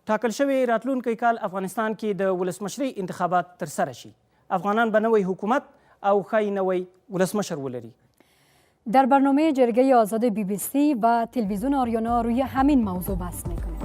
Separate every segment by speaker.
Speaker 1: ټاکل شوی راتلونکی کال افغانستان کې د ولسمشرۍ انتخابات ترسره شي. افغانان به نوی حکومت او ښایي نوی ولسمشر ولري.
Speaker 2: در برنامه جرگه آزاد BBC و تلویزیون آریانا روی همین موضوع بحث میکنیم.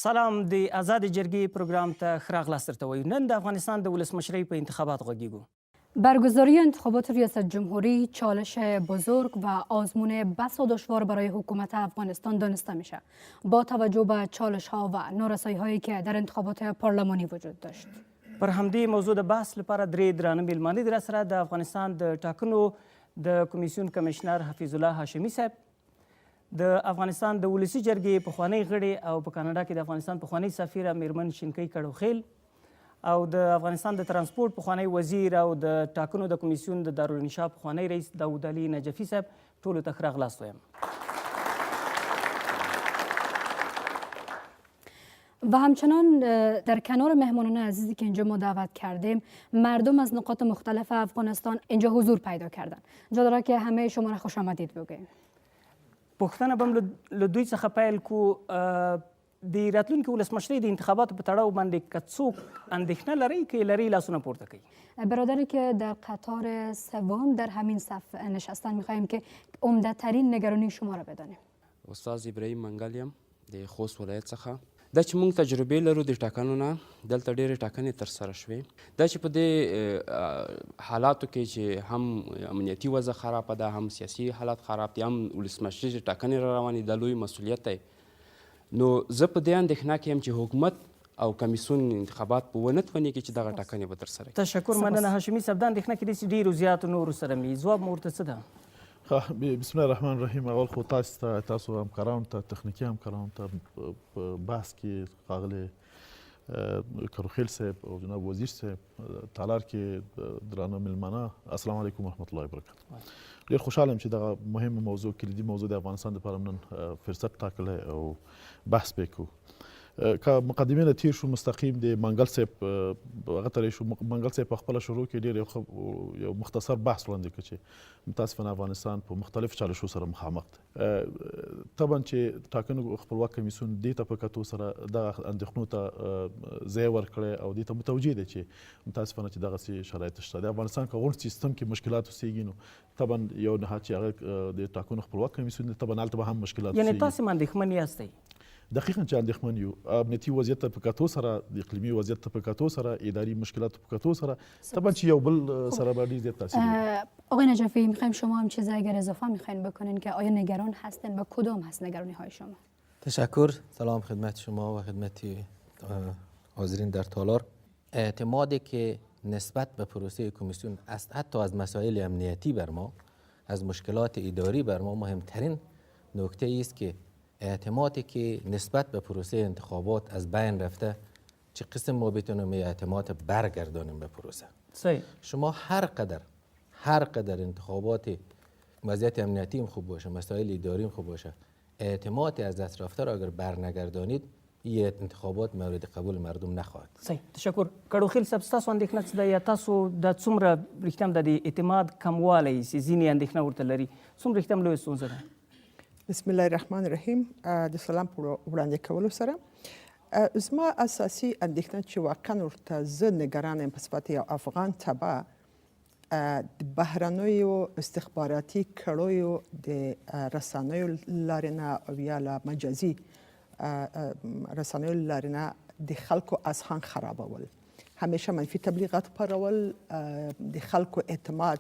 Speaker 1: سلام، د آزاد جرګې پروګرام ته ښه راغلاست درته وایو. نن د افغانستان د ولسمشرۍ په انتخابات غږیږو.
Speaker 2: برگزاری انتخابات ریاست جمهوری چالش بزرگ و آزمون بسا دشوار برای حکومت افغانستان دانسته میشه با توجه به چالش ها و نارسایی هایی که در انتخابات پارلمانی وجود داشت.
Speaker 1: پر همدې موضوع د بحث لپاره درې درانه میلمانه دي راسره. د افغانستان د ټاکنو د کمیسیون کمشنر حفیظ الله هاشمي صاحب، د افغانستان د ولسي جرګې پخوانی غړي او په کاناډا کې د افغانستان پخوانی سفیره میرمن شینکۍ کړوخیل، او د افغانستان د ترانسپورت پخوانی وزیر او د ټاکنو د کمیسیون د دارالانشا پخوانی رئیس داود علي نجفي صاحب. ټولو ته ښه راغلاست وایم.
Speaker 2: و همچنان در کنار مهمانان عزیزی که اینجا ما دعوت کردیم، مردم از نقاط مختلف افغانستان اینجا حضور پیدا کردن. جا داره که همه شما را خوش آمدید بگیم.
Speaker 1: پوښتنه به هم له دوی څخه پیل کو. د راتلونکي ولسمشرۍ د انتخاباتو په تړاو باندې که څوک اندېښنه لري که لري لاسونه پورته کوي.
Speaker 2: برادری که در قطار سوم در همین صف نشستن، میخواهیم که عمده ترین نگرانی شما را بدانیم.
Speaker 3: استاد ابراهیم منګل یم د خوست ولایت څخه. دا چې موږ تجربې لرو د ټاکنو نه، دلته ډېرې ټاکنې ترسره شوې. دا چې په دې حالاتو کې چې هم امنیتي وضع خرابه ده، هم سیاسي حالات خراب دي، هم ولسمشرۍ ټاکنې را روانې، دا لوی مسؤلیت دی. نو زه په دې اندېښنه کې یم چې حکومت او کمیسیون انتخابات په ونه توانېږي چې دغه ټاکنې به ترسره کړي.
Speaker 1: تشکر، مننه هاشمي صاحب. دا اندېښنه کې داسې ډېرو زیاتو نورو سره مې ځواب مو ورته څه ده؟
Speaker 4: بسم الله الرحمن الرحیم. اول خو تاسو همکارانو ته، تخنیکي همکارانو ته په بحث کې ښاغلی کروخیل صاحب او جناب وزیر صاحب، تالار کې درانه میلمانه، السلام علیکم ورحمت الله وبرکاته. ډېر خوشحاله یم چې دغه مهمه موضوع، کلیدي موضوع د افغانستان لپاره نن فرصت ټاکلی او بحث پرې کوو. که مقدمې نه تیر شو، مستقیم د منګل صاحب هغه ته راشو. منګل صاحب په خپله شروع کې ډېر یو مختصر بحث وړاندې کړ چې متاسفانه افغانستان په مختلفو چالشو سره مخامخ دی. طبعا چې ټاکنو خپلواک کمیسیون دې ته په کتو سره دغه اندېښنو ته ځای ورکړی او دې ته متوجه دی چې متاسفانه چې دغسې شرایط شته. د افغانستان که غونډ سیستم کې مشکلات اوسېږي، نو طبعا یو نهاد چې هغه د ټاکنو خپلواک کمیسیون دی، طبعا هلته به هم مشکلات
Speaker 1: یعنې تاسې هم اندېښمن یاستئ؟ دقیقاً
Speaker 4: چې اندېښمن یو. امنیتي وضعیت ته په کتو سره، د اقلیمي وضعیت ته په کتو سره، اداري مشکلاتو په کتو سره، طبعا چې یو بل سره به ډېر زیات تاثیر.
Speaker 2: آقای نجفی، میخوایم شما هم چیزی اگر اضافه میخواین بکنین که آیا نگران هستین و کدام هست نگرانی های شما؟
Speaker 5: تشکر. سلام خدمت شما و خدمت حاضرین در تالار. اعتمادی که نسبت به پروسه کمیسیون حتی از مسائل امنیتی بر ما، از مشکلات اداری بر ما، مهمترین نکته است که اعتمادی که نسبت به پروسه انتخابات از بین رفته، چه قسم ما بتونیم اعتماد برگردانیم به پروسه.
Speaker 1: صحیح.
Speaker 5: شما هر قدر انتخابات وضعیت امنیتی خوب باشه، مسائل اداری خوب باشه، اعتماد از دست رفته را اگر برنگردانید، این انتخابات مورد قبول مردم نخواهد.
Speaker 1: صحیح، تشکر. کړوخیل صاحب، ستاسو اندېښنه څه ده، یا تاسو د څومره رښتیا هم د اعتماد کموالی چې ځینې اندېښنه ورته لري، څومره رښتیا هم لویه ستونزه ده؟
Speaker 6: بسم الله الرحمن الرحیم. د سلام په وړاندې کولو سره زما اساسي اندېښنه چې واقعا ورته زه نګران یم په صفت یو افغان تبع، د بهرنیو استخباراتي کړیو د رسنیو لارې نه او یا له مجازي رسنیو لارې نه د خلکو اذهان خرابول، همیشه منفي تبلیغات خپرول، د خلکو اعتماد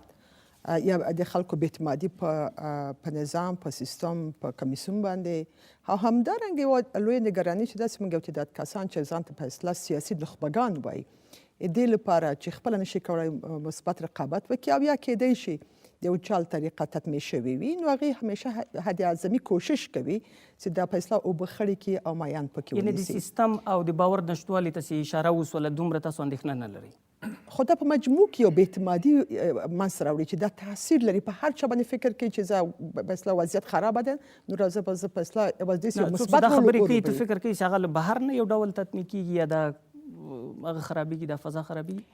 Speaker 6: یا د خلکو بی‌اعتمادي په نظام، په سیستم، په کمیسیون باندې، او همدارنګه لویه نګراني چې داسې موږ یو تعداد کسان چې ځان ته په اصطلاح سیاسي نخبګان وایي، دې لپاره چې خپله نشي کولی مثبت رقابت وکړي او یا کیدای شي د یو چا له طریقه تطمیع شوي وي، نو هغې همیشه حد اعظمي کوشش کوي چې دا په اصطلاح اوبه خړې کړي او مایان پکې ونیسي.
Speaker 1: یعنې د سیستم او د باور نشتوالي ته چې اشاره وسوله، دومره تاسو اندېښنه نه لرئ؟
Speaker 6: خو دا په مجموع کې یو بېاعتمادي منځته راوړي چې دا تاثیر لري په هر چا باندې فکر کوي چې زه به اصلاح وضعیت خرابه ده نو راځه به زه په اصلاح یوازې یو
Speaker 1: څوک چې
Speaker 6: مثبت
Speaker 1: دا
Speaker 6: رول
Speaker 1: خبرې کوي ته
Speaker 6: ولوبوي.
Speaker 1: فکر کوي چې هغه له بهر نه یو ډول تطمیع کیږي یا دا هغه خرابېږي، دا فضا خرابېږي؟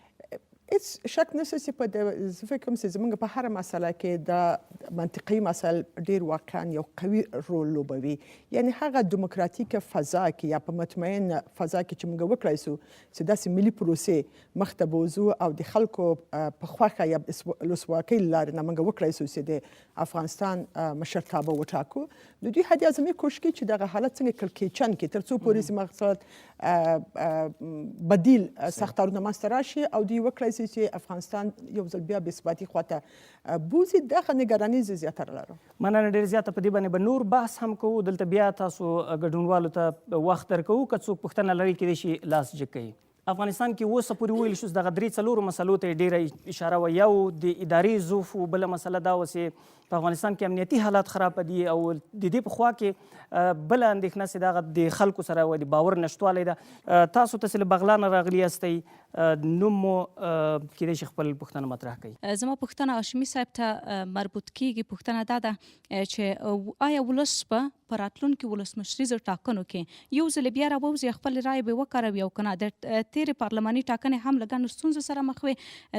Speaker 6: هیڅ شک نشته چې په زه فکر کوم چې زموږ په هره مسله کې دا منطقي مسایل ډېر واقعا یو قوي رول لوبوي. یعنی هغه دیموکراتیکه فضا کې یا په مطمئن فضا کې چې موږ وکړای سو چې داسې ملي پروسې مخته بوځو او د خلکو په خوښه یا ولسواکۍ له لارې نه موږ وکړای سو چې د افغانستان مشرتابه وټاکو، نو دوی حد اعظمي کوشش کوي چې دغه حالت څنګه کړکېچن کړي تر څو پورې چې مقصد بدیل ساختارونه منځته راشي او دوی وکړای سي چې افغانستان یو ځل بیا بېثباتي خواته بوځي. دغه نګراني زه زیاتره لرم.
Speaker 1: مننه ډېر زیاته. په دې باندې به نور بحث هم کوو. دلته بیا تاسو ګډونوالو ته وخت درکوو که څوک پوښتنه لري کیدای شي لاس جګ کوي. افغانستان کې اوسه پورې ویل شو دغه 3-4 مسلو ته ډېره اشاره وه. یو د ادارې ضعف و، بله مسله دا وه چې په افغانستان کې امنیتي حالات خراب دي او د دې په خوا کې بله اندېښنه چې دغه د خلکو سره د باور نشتوالی ده. تاسو ته چې له بغلانه راغلي یاستئ، نوم مو کیدای شي خپل پوښتنه مطرح کړئ.
Speaker 7: زما پوښتنه هاشمي صاحب ته مربوط کیږي. پوښتنه دا ده چې آیا ولس په راتلونکي ولسمشریزو ټاکنو کې یو ځل بیا راووځي، خپل رایې به وکاروي او که نه د تېرې پارلماني ټاکنې هم له ګڼو ستونزو سره مخ وې،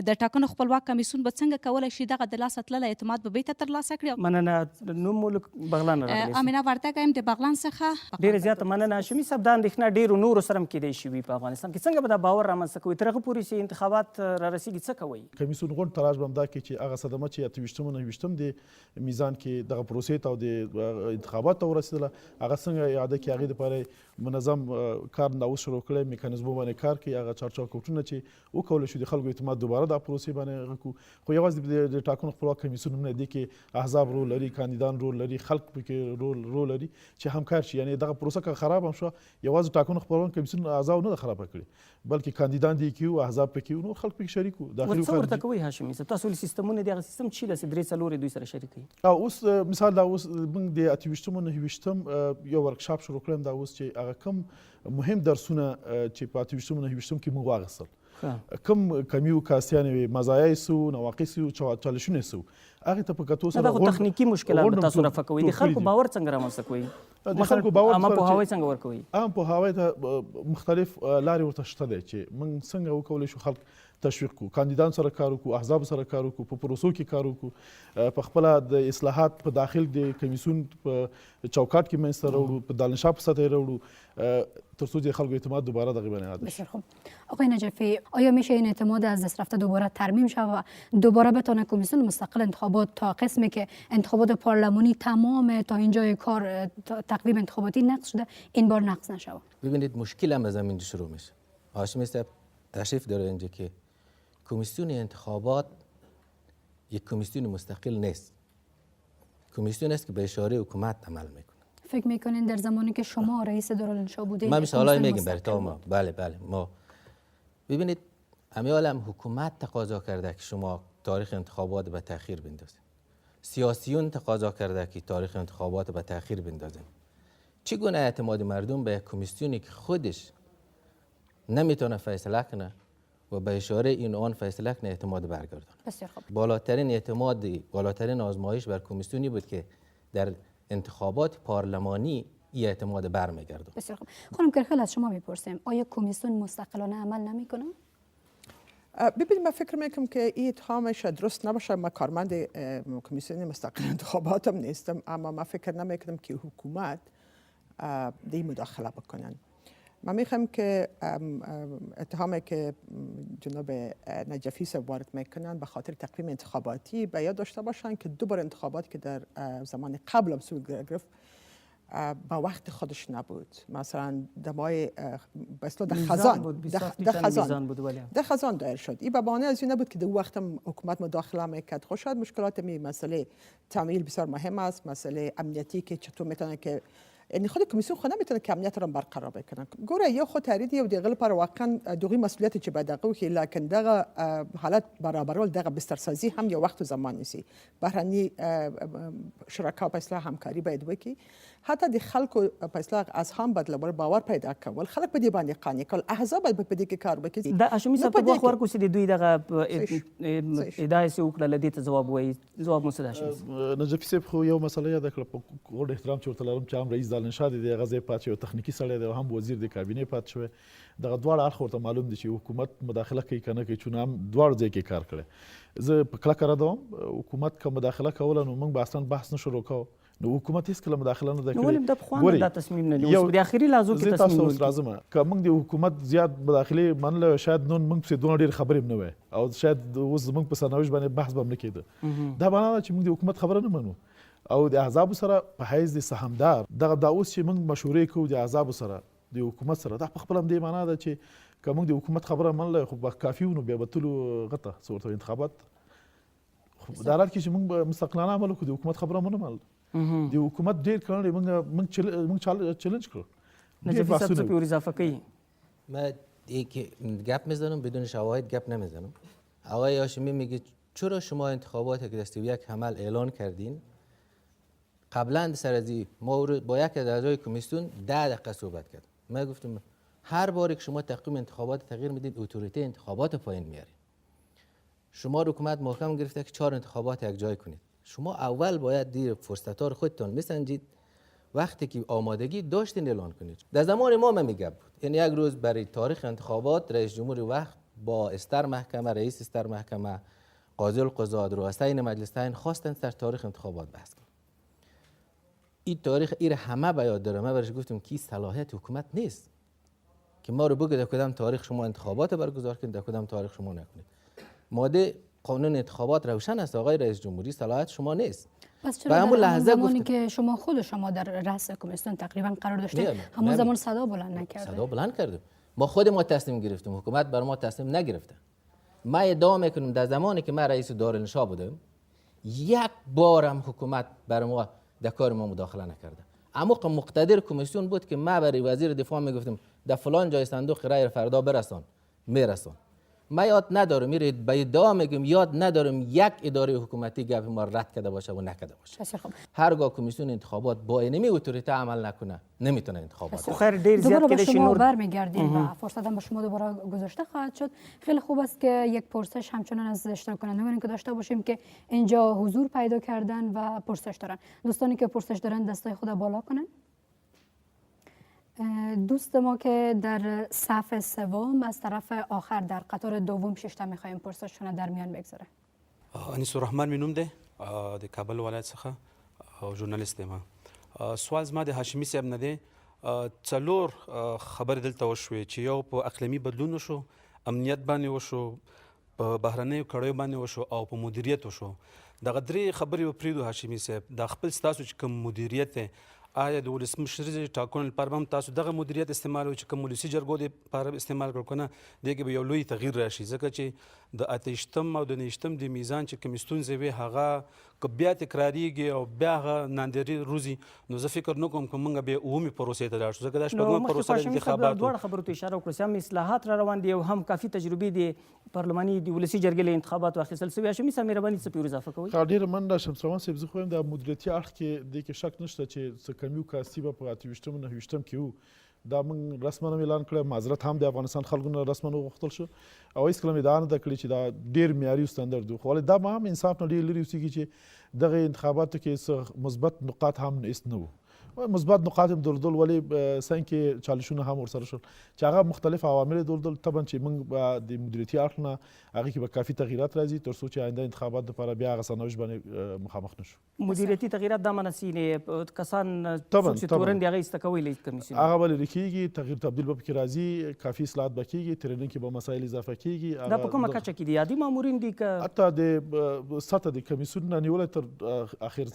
Speaker 7: د ټاکنو خپلواک کمیسیون به څنګه کولی شي دغه د لاسه تللی اعتماد به بیرته ترلاسه کړي؟
Speaker 1: مننه. نوم مو له بغلان راغلی؟
Speaker 7: امینه وردګ یم د بغلان څخه.
Speaker 1: ډېره زیاته مننه. هاشمي صاحب، دا اندېښنه ډېرو نورو سره هم کیدای شي وي په افغانستان کې. څنګه به دا باور رامنځته کوي؟ تر هغه پورې چې انتخابات را رسېږي څه کوئ؟
Speaker 4: کمیسیون غونډ تلاش به همدا کوي چې هغه صدمه چې 28 د میزان کې دغه پروسې ته او د انتخاباتو ته ورسېدله هغه څنګه اعاده کړي، هغې دپاره منظم کار دا اوس شروع کړی، میکانیزمو باندې کار کوي، هغه چارچوکټونه چې وکولی شو د خلکو اعتماد دوباره دا پروسې باندې هغه کړو. خو یوازې د ټاکنو خپلواک کمیسیون هم نه دی کې احزاب رول لري، کاندیدان رول لري، خلک پکې رول لري چې همکار شي. یعنی دغه پروسه که خراب هم شوه یوازې ټاکنو خپلواک کمیسیون اعضاو نه ده خرابه کړې بلکې کاندیدان دې کیو، احزاب پکې وو، نور خلک پکې شریک وو.
Speaker 1: څه ورته کوئ هاشمي صاحب؟ تاسو ولې سیستمونه دي هغه سیستم چې لسې 3-4 دوی سره شریک کوي؟
Speaker 4: او اوس مثال دا اوس موږ د 28 یو ورکشاپ شروع کړم دا اوس چې هغه کوم مهم درسونه چې په 28 کې موږ واخیستل، کوم کمیو کاستیانې وي، مزایای سو، نواقص سو، چالشونه سو، هغې ته په کتو سره
Speaker 1: دا خو تخنیکي مشکلات به تاسو رفع کوئ. د خلکو باور څنګه رامنځته کوئ؟
Speaker 4: د خلکو باور
Speaker 1: عامه پوهاوی څنګه ورکوئ؟
Speaker 4: عام پوهاوی ته مختلف لارې ورته شته دی چې موږ څنګه وکولی شو خلک تشویق کړو، کاندیدان سره کار وکړو، احزاب سره کار وکړو، په پروسو کې کار وکړو، په خپله د اصلاحات په داخل د کمیسیون په چوکاټ کې منځته راوړو، په دانشاه په سطح یې راوړو تر څو د خلکو اعتماد دوباره دغه باندې اعاده شي.
Speaker 2: بسیار خوب. آقای نجفی، آیا میشه این اعتماد از دست رفته دوباره ترمیم شود و دوباره بتونه کمیسیون مستقل انتخابات تا قسمی که انتخابات پارلمانی تمام تا اینجای کار تقویم انتخاباتی نقض شده این بار نقض نشود؟
Speaker 5: ببینید مشکل هم از همینجا شروع میشه. هاشمی صاحب تشریف داره اینجا که کمیسیون انتخابات یک کمیسیون مستقل نیست، کمیسیون است که به اشاره حکومت عمل میکنه.
Speaker 2: فکر میکنین در زمانی که شما رئیس دارالانشا بودید
Speaker 5: ما مثالای میگیم برای تا ما بله ما ببینید همه عالم حکومت تقاضا کرده که شما تاریخ انتخابات به تأخیر بندازید، سیاسیون تقاضا کرده که تاریخ انتخابات به تأخیر بندازید. چگونه اعتماد مردم به کمیسیونی که خودش نمیتونه فیصله کنه و به اشاره این آن فیصله کنه اعتماد برگردان؟
Speaker 2: بسیار خوب.
Speaker 5: بالاترین آزمایش بر کمیسیونی بود که در انتخابات پارلمانی این اعتماد برمیگرده.
Speaker 2: بسیار خوب. خانم کرخل از شما میپرسیم آیا کمیسیون مستقلانه عمل نمیکنه؟
Speaker 6: ببینید من فکر میکنم که این اتهامش درست نباشه. من کارمند کمیسیون مستقل انتخاباتم نیستم، اما من فکر نمیکنم که حکومت دی مداخله بکنن. من میخوام که اتهامی که جناب نجفی صاحب وارد میکنن به خاطر تقویم انتخاباتی به یاد داشته باشن که دو بار انتخابات که در زمان قبل هم صورت گرفت با وقت خودش نبود. مثلا دمای بسلا در خزان دایر شد. این به بهانه از این نبود که در وقت هم حکومت مداخله میکرد. خب شاید مشکلات می مسئله تمویل بسیار مهم است، مسئله امنیتی که چطور میتونه که یعنی خود کمیسیون خود نمیتونه که امنیت را برقرار بکنه. گوره یا خود تحرید یا دیگه پر واقعا دوغی مسئولیتی چې باید دغه وکړي، لکن دغه حالت برابرول دغه بسترسازی هم یو وخت و زمان نیسي. بهرني شرکا په اصلاح همکاري باید وکړي، حتی د خلکو په اصلاح از هم بدلول، باور پیدا کول، خلک په دې باندې قانع کول، احزاب باید په دې کې کار وکړي.
Speaker 1: د هاشمي صاحب په وخت ورکو چې د دوی دغه ادعا یې وکړه لدې ته جواب وایي، جواب مو څه ده هاشمي صاحب؟
Speaker 4: نجفي صاحب خو یو مسله یاده کړه، په ګډ احترام چې ورته لرم چې هم رئیس دالنشاه دی دغه ځای پاتې شوی، تخنیکي سړی دی او هم وزیر د کابینې پاتې شوی. دغه دواړه اړخ ورته معلوم دي چې حکومت مداخله کوي که نه کوي، چون هم دواړو ځای کې کار کړی. زه په کلکه ردوم، حکومت که مداخله کوله نو موږ به اصلا بحث نه شروع کوو. نو حکومت هیڅکله مداخله نه ده کړې.
Speaker 1: نو ولې د پخوا دا تصمیم نه نیول؟ د اخري لحظو کې تصمیم
Speaker 4: نیول. راځم که موږ د حکومت زیات مداخلې منله، شاید نن موږ پسې دونه ډېرې خبرې هم نه وای او شاید اوس زموږ په سرنوشت باندې بحث به هم نه کېده. دا معنا ده چې موږ د حکومت خبره نه منو او د احزابو سره په حیث د سهامدار دا اوس چې موږ مشورې کوو د احزابو سره د حکومت سره، دا په خپله هم دې معنا ده چې که موږ د حکومت خبره منله خو به کافي و، نو بیا به تلو غته څه ورته انتخابات. دا حالت کې چې موږ به مستقلانه عمل وکړو، د حکومت خبره مو نه منله. د حکومت ډېر کړنې موږ چلنج کړو.
Speaker 1: نجفی صاحب څه پرې اضافه کوي؟
Speaker 5: من یک گپ میزنم بدون شواهد گپ نمیزنم. آقای هاشمی میگه چرا شما انتخابات که در 31 حمل اعلان کردین قبلا سر از ما با یک از اعضای کمیسیون 10 دقیقه صحبت کردم. من گفتم هر باری که شما تقویم انتخابات تغییر میدید اتوریته انتخابات پایین میارید. شما حکومت محکم گرفته که 4 انتخابات یک جای کنید. شما اول باید دیر فرصت‌ها رو خودتون میسنجید، وقتی که آمادگی داشتین اعلان کنید. در زمان ما میگه بود، یعنی یک روز برای تاریخ انتخابات رئیس جمهور وقت با استر محکمه، رئیس استر محکمه، قاضی القضات، رؤسای مجلسین خواستن سر تاریخ انتخابات بحث کنن. این تاریخ ایره همه به یاد داره. من برش گفتم که صلاحیت حکومت نیست که ما رو بگه در کدام تاریخ شما انتخابات برگزار کنید، در کدام تاریخ شما نکنید. ماده قانون انتخابات روشن است آقای رئیس جمهوری، صلاحیت شما نیست.
Speaker 2: پس چرا در همون زمانی که شما در رأس کمیسیون تقریبا قرار داشتید همون زمان صدا بلند نکردید؟
Speaker 5: صدا بلند کردیم. ما تصمیم گرفتیم، حکومت بر ما تصمیم نگرفته. ما ادعا میکنم در زمانی که من رئیس دارالانشا بودم یک بارم حکومت بر ما در کار ما مداخله نکرده. اما مقتدر کمیسیون بود که ما برای وزیر دفاع میگفتم در فلان جای صندوق رای فردا برسان، میرسان. ما یاد ندارم، میرید به ادعا میگم یاد ندارم یک اداره حکومتی گپ ما رد کرده باشه و نکرده باشه. هرگاه کمیسیون انتخابات با اینمی اتوریته عمل نکنه نمیتونه انتخابات.
Speaker 1: خیر دیر زیاد که
Speaker 2: شما برمیگردیم و فرصت هم به شما دوباره گذاشته خواهد شد. خیلی خوب است که یک پرسش همچنان از اشتراک کنندگانی که داشته باشیم که اینجا حضور پیدا کردن و پرسش دارن. دوستانی که پرسش دارن دستای خود بالا کنن. دوست ما که در صف سوم از طرف آخر در قطار دوم ششتم میخوایم پرسششون در میان بگذاره.
Speaker 8: انیس الرحمن مینوم ده د کابل ولایت څخه او ژورنالیست یم. سوال زما د هاشمي صاحب نه دی. څلور خبرې دلته وشوې چې یو په اقلیمي بدلون وشو، امنیت باندې وشو، په بهرنیو کړیو باندې وشو او په مدیریت وشو. دغه درې خبرې وپرېږدو هاشمي صاحب. د خپل ستاسو چې کوم مدیریت دی، آیا د ولسمشرۍ ټاکنو لپاره هم تاسو دغه مدیریت استعمالوئ چې کوم ولسي جرګو دپاره استعمال کړو که نه دې کې به یو لوی تغییر راشي؟ ځکه چې د 28 او د 29 د میزان چې کومې ستونزې وې هغه که بیا تکراریږي او بیا هغه ناندري روزي، نو زه فکر نه کوم که موږ بیا اومې پروسې ته لاړ شو، ځکه دا شپږمه پروسه د انتخاباتو.
Speaker 1: دواړه خبرو ته اشاره وکړه چې هم اصلاحات را روان دي او هم کافي تجربې دي پارلماني د ولسي جرګې له انتخاباتو اخیستل سوي. هاشمي صاحب مهرباني څه پرې اضافه کوئ؟
Speaker 4: ډېره مننه شمس روان صاحب. زه خو وایم د مدیریتي اړخ کې دې کې شک نشته چې څه کمی کاسي به په 28 او 29 کې وو. دا موږ رسما اعلان کړی، معذرت هم د افغانستان خلکو نه رسما وغوښتل شو او هېڅکله مې ادعا نه ده کړې چې دا ډېر معیاري ستاندرد و. خو ولې دا به هم انصاف نه ډېر لرې اوسېږي چې دغه انتخاباتو کې څه مثبت نقاط هم ایست نه وو. مثبت نقاط هم درلودل، ولې څنګه چالشونه هم ورسره شول چې هغه مختلف عوامل درلودل. طبعا چې موږ د مدیریتي اړخ نه هغې کې به کافي تغییرات راځي تر څو چې آینده انتخابات دپاره بیا هغه سرنوشت باندې مخامخ نه شو.
Speaker 1: مدیریتي تغییرات دا معنی چې کسان څوک چې تورن دي هغه ایسته کوي له کمیسیون، هغه
Speaker 4: به لرې کېږي، تغییر تبدیل به پکې راځي، کافي اصلاحات به کېږي، ترېننګ کې به مسایل اضافه کېږي.
Speaker 1: دا په کومه کچه کې دي؟ عادي مامورین دي که
Speaker 4: حتی د سطح د کمیسیون نه نیولی تر اخر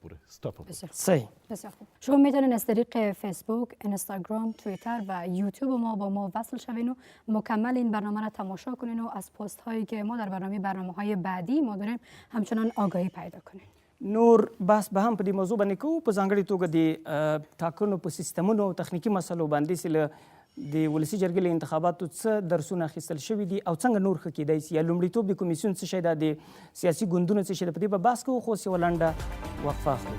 Speaker 4: پورې سټاپ.
Speaker 1: صحیح.
Speaker 2: بسیار خوب. شما میتونید از طریق فیسبوک، اینستاگرام، توییتر و یوتیوب ما با ما وصل شوین و مکمل این برنامه را تماشا کنین و از پست هایی که ما در برنامه های بعدی ما داریم همچنان آگاهی پیدا کنین.
Speaker 1: نور بحث به هم په دې موضوع باندې کوو په ځانګړې توګه د ټاکنو په سیستمونو او تخنیکي مسلو باندې چې له د ولسي جرګې له انتخاباتو څه درسونه اخیستل شوي دي او څنګه نور ښه کیدای سي یا لومړیتوب د کمیسیون څه شی ده د سیاسي ګوندونو څه شی ده په دې به بحث کوو خو اوس یوه لنډه وقفه اخلو.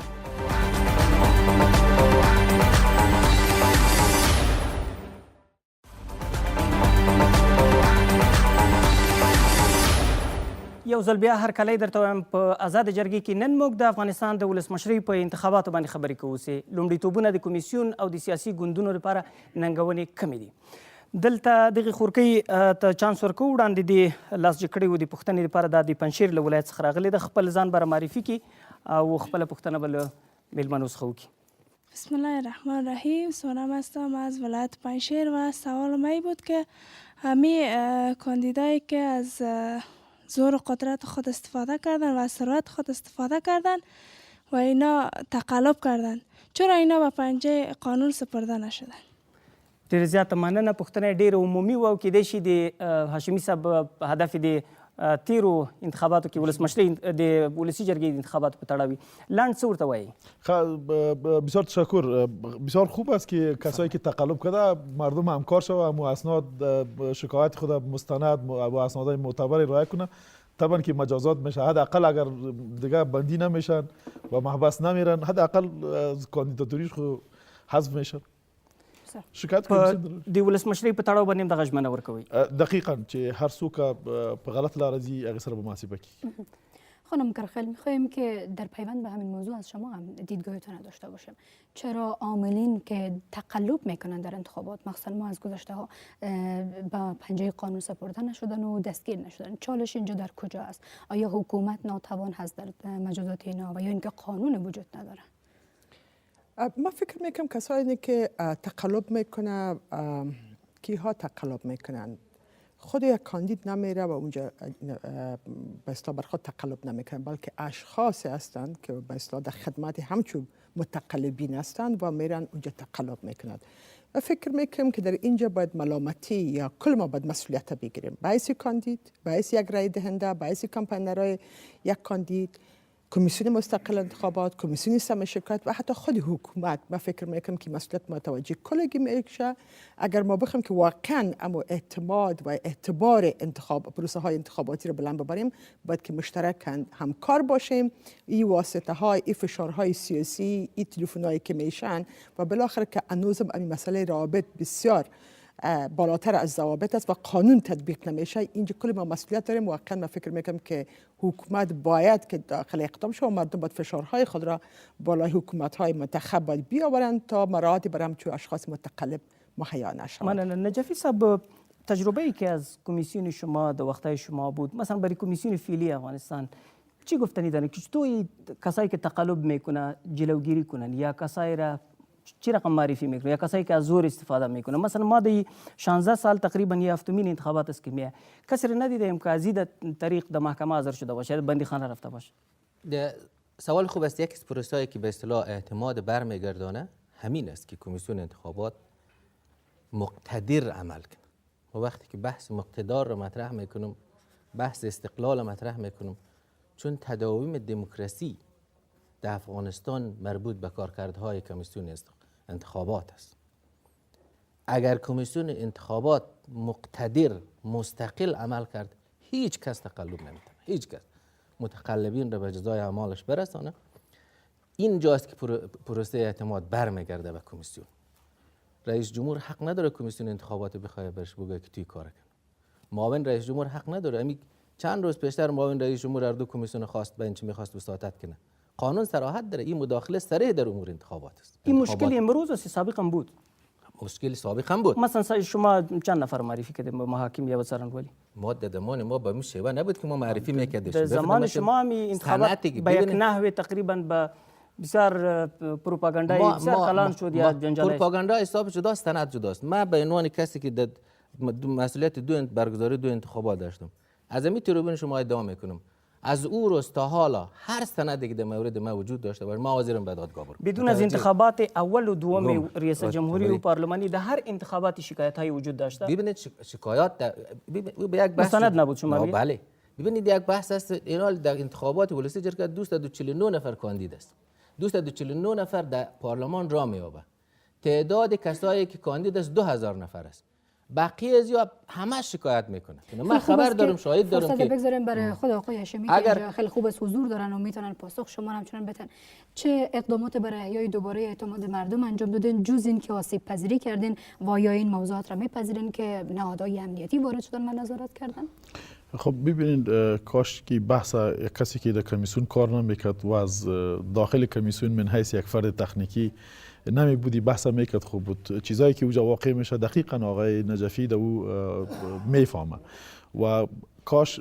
Speaker 1: یو ځل بیا هرکلی درته وایم په ازاده جرګې کې نن موږ د افغانستان د ولسمشرۍ په انتخاباتو باندې خبرې کوو چې لومړیتوبونه د کمیسیون او د سیاسي ګوندونو لپاره ننګونې کمې دي. دلته دغې خورکۍ ته چانس ورکوو وړاندې د لاسجې کړې وو د پوښتنې لپاره دا د پنجشیر له ولایت څخه راغلې ده. خپل ځان به معرفي کړي او خپله پوښتنه به له میلمنو څخه وکړي.
Speaker 9: بسم الله الرحمن الرحیم. سونم هستم از ولایت پنجشیر و سوال من بود که همه کاندیدایی که از زور و قدرت خود استفاده کردن و از ثروت خود استفاده کردن و اینا تقلب کردن، چرا اینا به پنجه قانون سپرده نشدن؟
Speaker 1: ډېره زیاته مننه. پوښتنه یې ډېره عمومي وه او کیدای شي د هاشمي صاحب هدف د تیرو انتخاباتو کې ولسمشرۍ د ولسی جرګې د انتخاباتو په تړاو وي. لنډ څه ورته وایي؟
Speaker 4: بسیار تشکر. بسیار خوب است که کسایی که تقلب کرده مردم همکار شوند و اسناد شکایت خود مستند و اسنادهای معتبر ارائه کنند. طبعا که مجازات میشه، حداقل اگر دیگه بندی نمیشن و محبس نمیرن حداقل کاندیداتوریش خو حذف میشن. شکایت
Speaker 1: د ولسمشرۍ په تړاو باندې هم دغه ژمنه ورکوي؟
Speaker 4: دقیقا چې هر څوک په غلط لاره ځي هغې سره به محاسبه کیږي.
Speaker 2: خانم کرخل، میخواهیم که در پیوند به همین موضوع از شما هم دیدگاهتان داشته باشیم. چرا عاملین که تقلب میکنن در انتخابات، مخصوصا ما از گذشته ها، با پنجه قانون سپرده نشدن و دستگیر نشدن؟ چالش اینجا در کجا است؟ آیا حکومت ناتوان هست در مجازات اینا و یا اینکه قانون وجود نداره؟
Speaker 6: ما فکر میکنم کسایی که تقلب میکنه، کیها تقلب میکنن؟ خود یک کاندید نمیره و اونجا به اصطلاح بر خود تقلب نمیکنن، بلکه اشخاصی هستند که به اصطلاح در خدمت همچون متقلبین هستند و میرن اونجا تقلب میکنند. و فکر میکنم که در اینجا باید ملامتی یا کل ما باید مسئولیت بگیریم، باعث کاندید، باعث یک رای دهنده، باعث کمپاینرهای یک کاندید، کمیسیون مستقل انتخابات، کمیسیون سم شرکت و حتی خود حکومت. ما فکر میکنم که مسئولیت متوجه کلگی میشه. اگر ما بخوایم که واقعا اما اعتماد و اعتبار پروسه های انتخاباتی رو بلند ببریم، باید که مشترک همکار باشیم. این واسطه های، این فشارهای سیاسی، این تلفن‌هایی که میشن و بالاخره که هنوزم این مسئله روابط بسیار بالاتر از ضوابط است و قانون تطبیق نمیشه. اینجا کل ما مسئولیت داریم. واقعا من فکر میکنم که حکومت باید که داخل اقدام شه و مردم باید فشارهای خود را بالای حکومت‌های منتخب باید بیاورند تا مراعاتی برای همچون اشخاص متقلب مهیا نشود.
Speaker 1: مننه. نجفی صاحب، تجربه‌ای که از کمیسیون شما در وقتهای شما بود، مثلا برای کمیسیون فعلی افغانستان چی گفتنی دارن که چطور کسایی که تقلب میکنه جلوگیری کنن یا کسایی را چی رقم معرفی میکنه یا کسایی که از زور استفاده میکنه؟ مثلا ما د 16 سال تقریبا یا هفتمین انتخابات است که میه کسی را ندیدیم که از این طریق در محکمه حاضر شده باشه، بندی خانه رفته باشه.
Speaker 5: سوال خوب است. یک از پروسه‌ای که به اصطلاح اعتماد برمیگردانه همین است که کمیسیون انتخابات مقتدر عمل کنه. و وقتی که بحث مقتدر رو مطرح میکنم، بحث استقلال رو مطرح میکنم، چون تداوم دموکراسی در افغانستان مربوط به کارکردهای کمیسیون انتخابات است. اگر کمیسیون انتخابات مقتدر مستقل عمل کرد، هیچ کس تقلب نمیتونه، هیچ کس متقلبین را به جزای اعمالش برسانه. این جاست که پروسه اعتماد برمیگرده به کمیسیون. رئیس جمهور حق نداره کمیسیون انتخابات بخواد برش بگه که توی کار کنه. معاون رئیس جمهور حق نداره. امی چند روز پیشتر معاون رئیس جمهور اردو کمیسیون خواست به اینچه میخواست وساطت کنه. قانون صراحت داره. این مداخله صریح در امور انتخابات است.
Speaker 1: این مشکل امروز است، سابق هم بود.
Speaker 5: مشکل سابق هم بود.
Speaker 1: مثلا شما چند نفر معرفی کردید محاکم یا څرنګوالی؟
Speaker 5: ما د زمان ما به این شیوه نبود که ما معرفی میکردیم.
Speaker 1: در زمان شما هم انتخابات به یک نحوه تقریبا به بسیار پروپاگاندای بسیار کلان شد یا جنجال.
Speaker 5: پروپاگاندا حساب جداست، سند جداست. من به عنوان کسی که در مسئولیت برگزاری دو انتخابات داشتم، از این تریبون شما ادعا میکنم از او روز تا حالا هر سندی که در مورد ما وجود داشته باشه ما حاضرم به دادگاه برم.
Speaker 1: بدون از انتخابات اول و دوم ریاست جمهوری و پارلمانی در هر انتخابات شکایت های وجود داشته؟
Speaker 5: ببینید شکایات به یک بحث
Speaker 1: مستند نبود شما میگید؟
Speaker 5: بله، ببینید یک بحث است، اینا در انتخابات ولسی جرگه 249 نفر کاندید است. 249 نفر در پارلمان را می‌یابه. تعداد کسایی که کاندید است 2000 نفر است. بقیه از یا همه شکایت میکنه. من خبر دارم، شاهد دارم که
Speaker 2: بگذاریم برای خود آقای هاشمی که اینجا خیلی خوب است حضور دارن و میتونن پاسخ شما همچنان بدن. چه اقدامات برای احیای دوباره اعتماد مردم انجام دادین جز این که آسیب پذیری کردین و یا این موضوعات را میپذیرین که نهادهای امنیتی وارد شدن و نظارت کردن؟
Speaker 4: خب ببینید، کاش که بحث کسی که در کمیسیون کار نمیکرد و از داخل کمیسیون من حیث یک فرد تکنیکی نمی بودی بحث میکرد خوب بود. چیزایی که اوجا واقع میشه دقیقا آقای نجفی در او میفهمه و کاش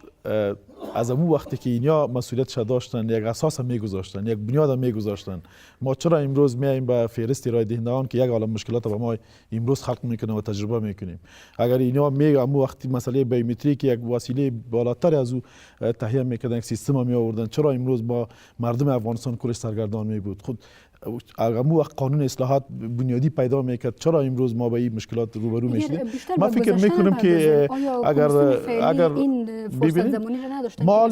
Speaker 4: از امو وقتی که اینیا مسئولیتش داشتن یک اساس میگذاشتن، یک بنیاد میگذاشتن. ما چرا امروز میایم به فهرست رای دهندگان که یک عالم مشکلات با ما امروز خلق میکنه و تجربه میکنیم. اگر اینیا امو وقتی مسئله بیومتریک یک وسیله بالاتر از او تهیه میکردن، یک سیستم می آوردن، چرا امروز با مردم افغانستان کلش سرگردان می بود؟ خود اگرمو وقت قانون اصلاحات بنیادی پیدا میکرد، چرا امروز ما با این مشکلات روبرو میشیم؟ من فکر میکنم که اگر ببینید ما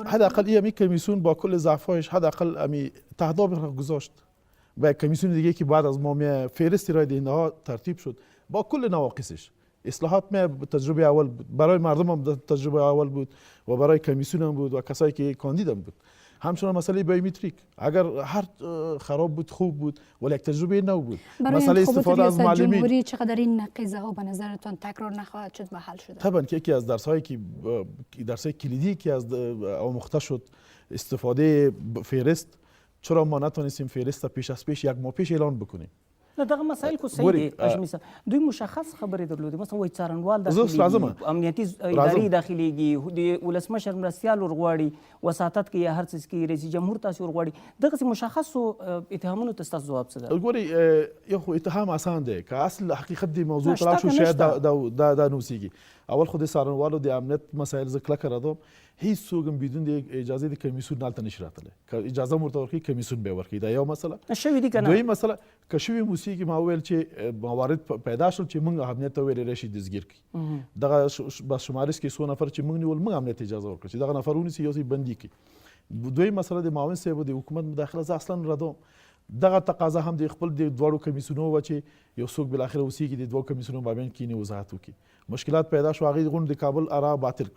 Speaker 4: حداقل این کمیسیون با کل ضعفایش حداقل امی تهداب را گذاشت و کمیسیون دیگه که بعد از ما می فهرست رای دهنده ها ترتیب شد با کل نواقصش. اصلاحات می تجربه اول بود، برای مردم هم تجربه اول بود و برای کمیسیون هم بود و کسایی که کاندید هم بود. همچنان مسئله بیومتریک اگر هر خراب بود خوب بود ولی یک تجربه نو بود. مسئله استفاده از معلمین
Speaker 2: جمهوری چقدر این نقیضه ها به نظرتان تکرار نخواهد شد و حل شده؟
Speaker 4: طبعا که یکی از درس‌هایی که درس‌های کلیدی که از آموخته شد استفاده فهرست، چرا ما نتونستیم فهرست پیش از پیش یک ماه پیش اعلان بکنیم؟
Speaker 1: نه دغه مسائل کو صحیح دي هاشمي صاحب دوی مشخص خبرې درلودې مثلا وایي څارنوال داخلي امنیتي ادارې داخليږي د ولسمشر مرستیال ورغواړي وساتت کې یا هر څه کې رئیس جمهور تاسو ورغواړي دغه مشخصو اتهامونو ته تاسو جواب څه ده؟
Speaker 4: ګوري یو خو اتهام آسان دی که اصل حقیقت دی موضوع طلع شو شاید دا نوسیږي. اول خود څارنوالو د امنیت مسائل ذکر کړه هیڅ څوک بدون د اجازه د کمیسیون نالته نشي راتلی، که اجازه مرته ورکړي کمیسیون به ورکړي. دا یو مسله
Speaker 1: شوې دي کنه.
Speaker 4: دوی مسله که شوې موسیقي ما ویل چې موارد پیدا شول چې موږ امنیت ته ویل راشي دزګیر کی دغه بس شمارس کې 100 نفر چې موږ نیول موږ امنیت اجازه ورکړي چې دغه نفرونه سي یو سي بندي کی. دوی مسله د معاون صاحب د حکومت مداخله ز اصلا ردوم. دغه تقاضا هم د خپل د دوړو کمیسیونو و چې یو څوک بل اخر وسیږي د دوه کمیسیونو مابین کې نه وضاحت وکړي. مشکلات پیدا شو هغه غونډه د کابل ارا باطل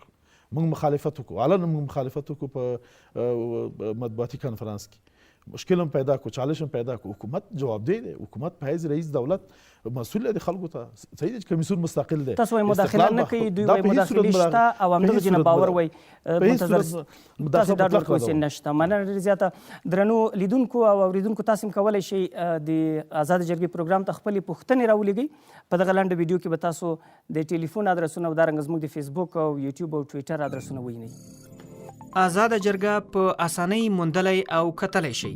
Speaker 4: موږ مخالفت وکړو، علنا موږ مخالفت وکړو په مطبوعاتي کنفرانس کې. مشکل هم پیدا کو، چالش هم پیدا کو. حکومت جوابدeh دی، حکومت په حیث رئیس دولت مسؤل دی خلکو ته. صحیح دی کمیسیون مستقل دی،
Speaker 1: تاسو مداخله نه کوي، دوی وايي مداخله شته او همدغه جناب باور وايي منتظر تاسو دا ډول کوم نشته. مننه زیاته درنو لیدونکو او اوریدونکو تاسو کولای شئ د آزاد جرګې پروګرام ته خپل پوښتنې راولېږئ. په دغه لاندې ویډیو کې به تاسو د ټلیفون ادرسونه او دارنګ زموږ د فیسبوک او یوټیوب او ټویټر ادرسونه وینئ. آزاده جرګه په اسانۍ موندلی او کتلی شئ.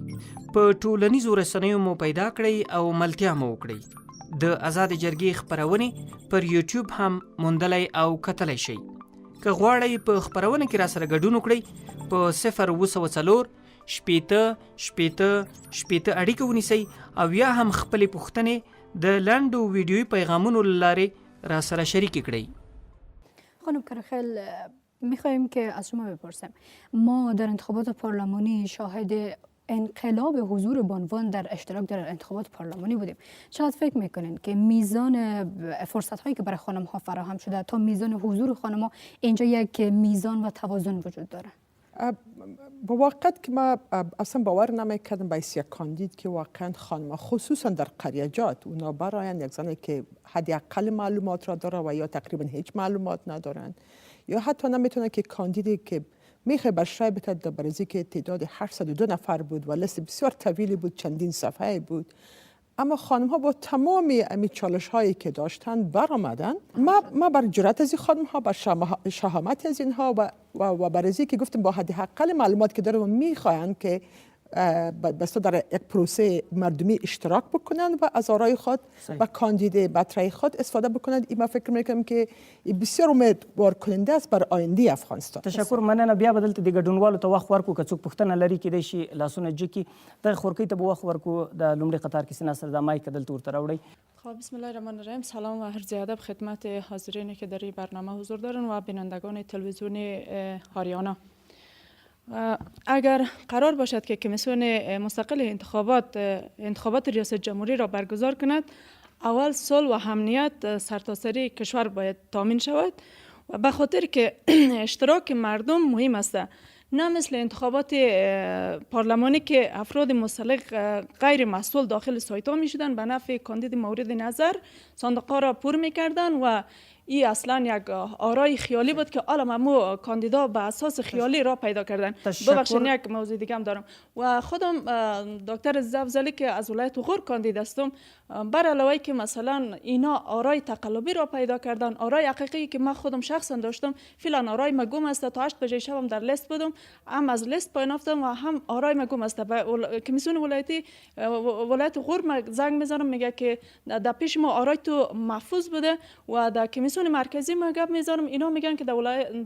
Speaker 1: په ټولنیزو رسنیو مو پیدا کړئ او ملتیا مو وکړئ. د آزاد جرګې خپرونې پر یوټیوب هم موندلی او کتلی شئ. که غواړئ په خپرونه کې راسره ګډون وکړئ په 024 شپېته اړیکه ونیسئ او یا هم خپلې پوښتنې د لنډو ویډیویي پیغامونو له لارې راسره شریکې کړئ.
Speaker 2: خانم کرخیل میخوایم که از شما بپرسم، ما در انتخابات پارلمانی شاهد انقلاب حضور بانوان در اشتراک در انتخابات پارلمانی بودیم. چقدر فکر میکنین که میزان فرصت هایی که برای خانم ها فراهم شده تا میزان حضور خانم ها اینجا یک میزان و توازن وجود داره؟
Speaker 6: با واقعیت که ما اصلا باور نمیکردم به یک کاندید که واقعا خانم خصوصا در قریجات اونا براین یک زنی که حداقل معلومات را داره و یا تقریبا هیچ معلومات ندارن یا حتی نمیتونه که کاندیدی که میخوای برشای بتد در برزی که تعداد 802 نفر بود و لیست بسیار طویلی بود، چندین صفحه بود، اما خانم ها با تمام امی چالش هایی که داشتن برآمدن. ما بر جرأت از این خانم ها، بر شهامت از اینها و برزی که گفتم با حداقل معلومات که دارم میخواین که بسته در یک پروسه مردمی اشتراک بکنند و از آرای خود و کاندیده بطرح خود استفاده بکنند. این ما فکر میکنم که بسیار امیدوار کننده است بر آینده افغانستان.
Speaker 1: تشکر. مننه. بیا به دلته د ګډونوالو ته وخت ورکو که څوک پوښتنه لري کیدای شي لاسونه جګ کړي. دغه خورکۍ ته به وخت ورکو. د لومړي قطار کې سینا سره د مایک دلته ورته راوړئ.
Speaker 10: خب بسم الله الرحمن الرحیم. سلام و عرض ادب خدمت حاضرینی که در این برنامه حضور دارن و بینندگان تلویزیون آریانا. اگر قرار باشد که کمیسیون مستقل انتخابات ریاست جمهوری را برگزار کند، اول صلح و امنیت سرتاسری کشور باید تامین شود و به خاطر که اشتراک مردم مهم است، نه مثل انتخابات پارلمانی که افراد مسلح غیر مسئول داخل سایت ها می شدن، به نفع کاندید مورد نظر صندوق را پر می کردن و این اصلا یک آرای خیالی بود که حالا ممو کاندیدا به اساس خیالی را پیدا کردن. ببخشید یک موضوع دیگه هم دارم و خودم دکتر زفزلی که از ولایت غور کاندید هستم، بر علاوه که مثلا اینا آرای تقلبی را پیدا کردن، آرای حقیقی که من خودم شخصا داشتم، فعلا آرای مگم است. تا 8 بجه شبم در لیست بودم، هم از لیست پایین افتادم و هم آرای مگم است. به کمیسیون ولایتی ولایت غور زنگ میزنم، میگه که در پیش ما آرای تو محفوظ بوده و در کمیسیون مرکزی ما گپ میذارم، اینا میگن که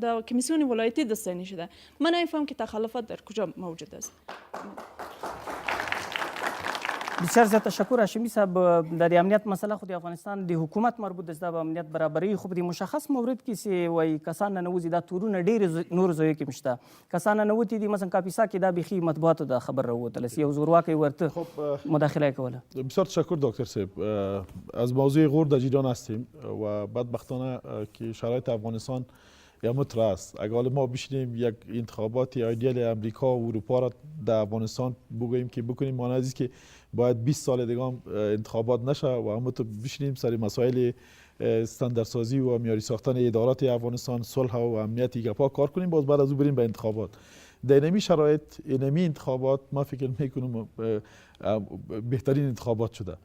Speaker 10: در کمیسیون ولایتی دستانی شده. من نمیفهم که تخلفات در کجا موجود است.
Speaker 1: بسیار زیات تشکر. هاشمی صاحب، د امنیت مسله خو د افغانستان د حکومت مربوط ده، د امنیت برابرۍ خو په مشخص مورد کې سي وای کسان ننوځي دا تورونه ډېر نور ځایو کې مشته. کسان ننوتی دي مثلا کاپیسا کې دا بخي مطبوعاتو د خبر راوتل سی او زورواکي ورته مداخله کوله.
Speaker 4: بسیار تشکر دکتر صاحب. از موضوع غور در جریان هستیم و بدبختانه که شرایط افغانستان یا متر است. اگر ما بشینیم یک انتخابات ایدئال امریکا و اروپا را در افغانستان بگوییم که بکنیم، معنی است که باید 20 سال دیگه هم انتخابات نشه و همونطور بشینیم سر مسائل استانداردسازی و معیاری ساختن ادارات افغانستان، صلح و امنیت گپا کار کنیم، باز بعد از او بریم به انتخابات. در اینمی شرایط اینمی انتخابات ما فکر میکنم بهترین انتخابات شده.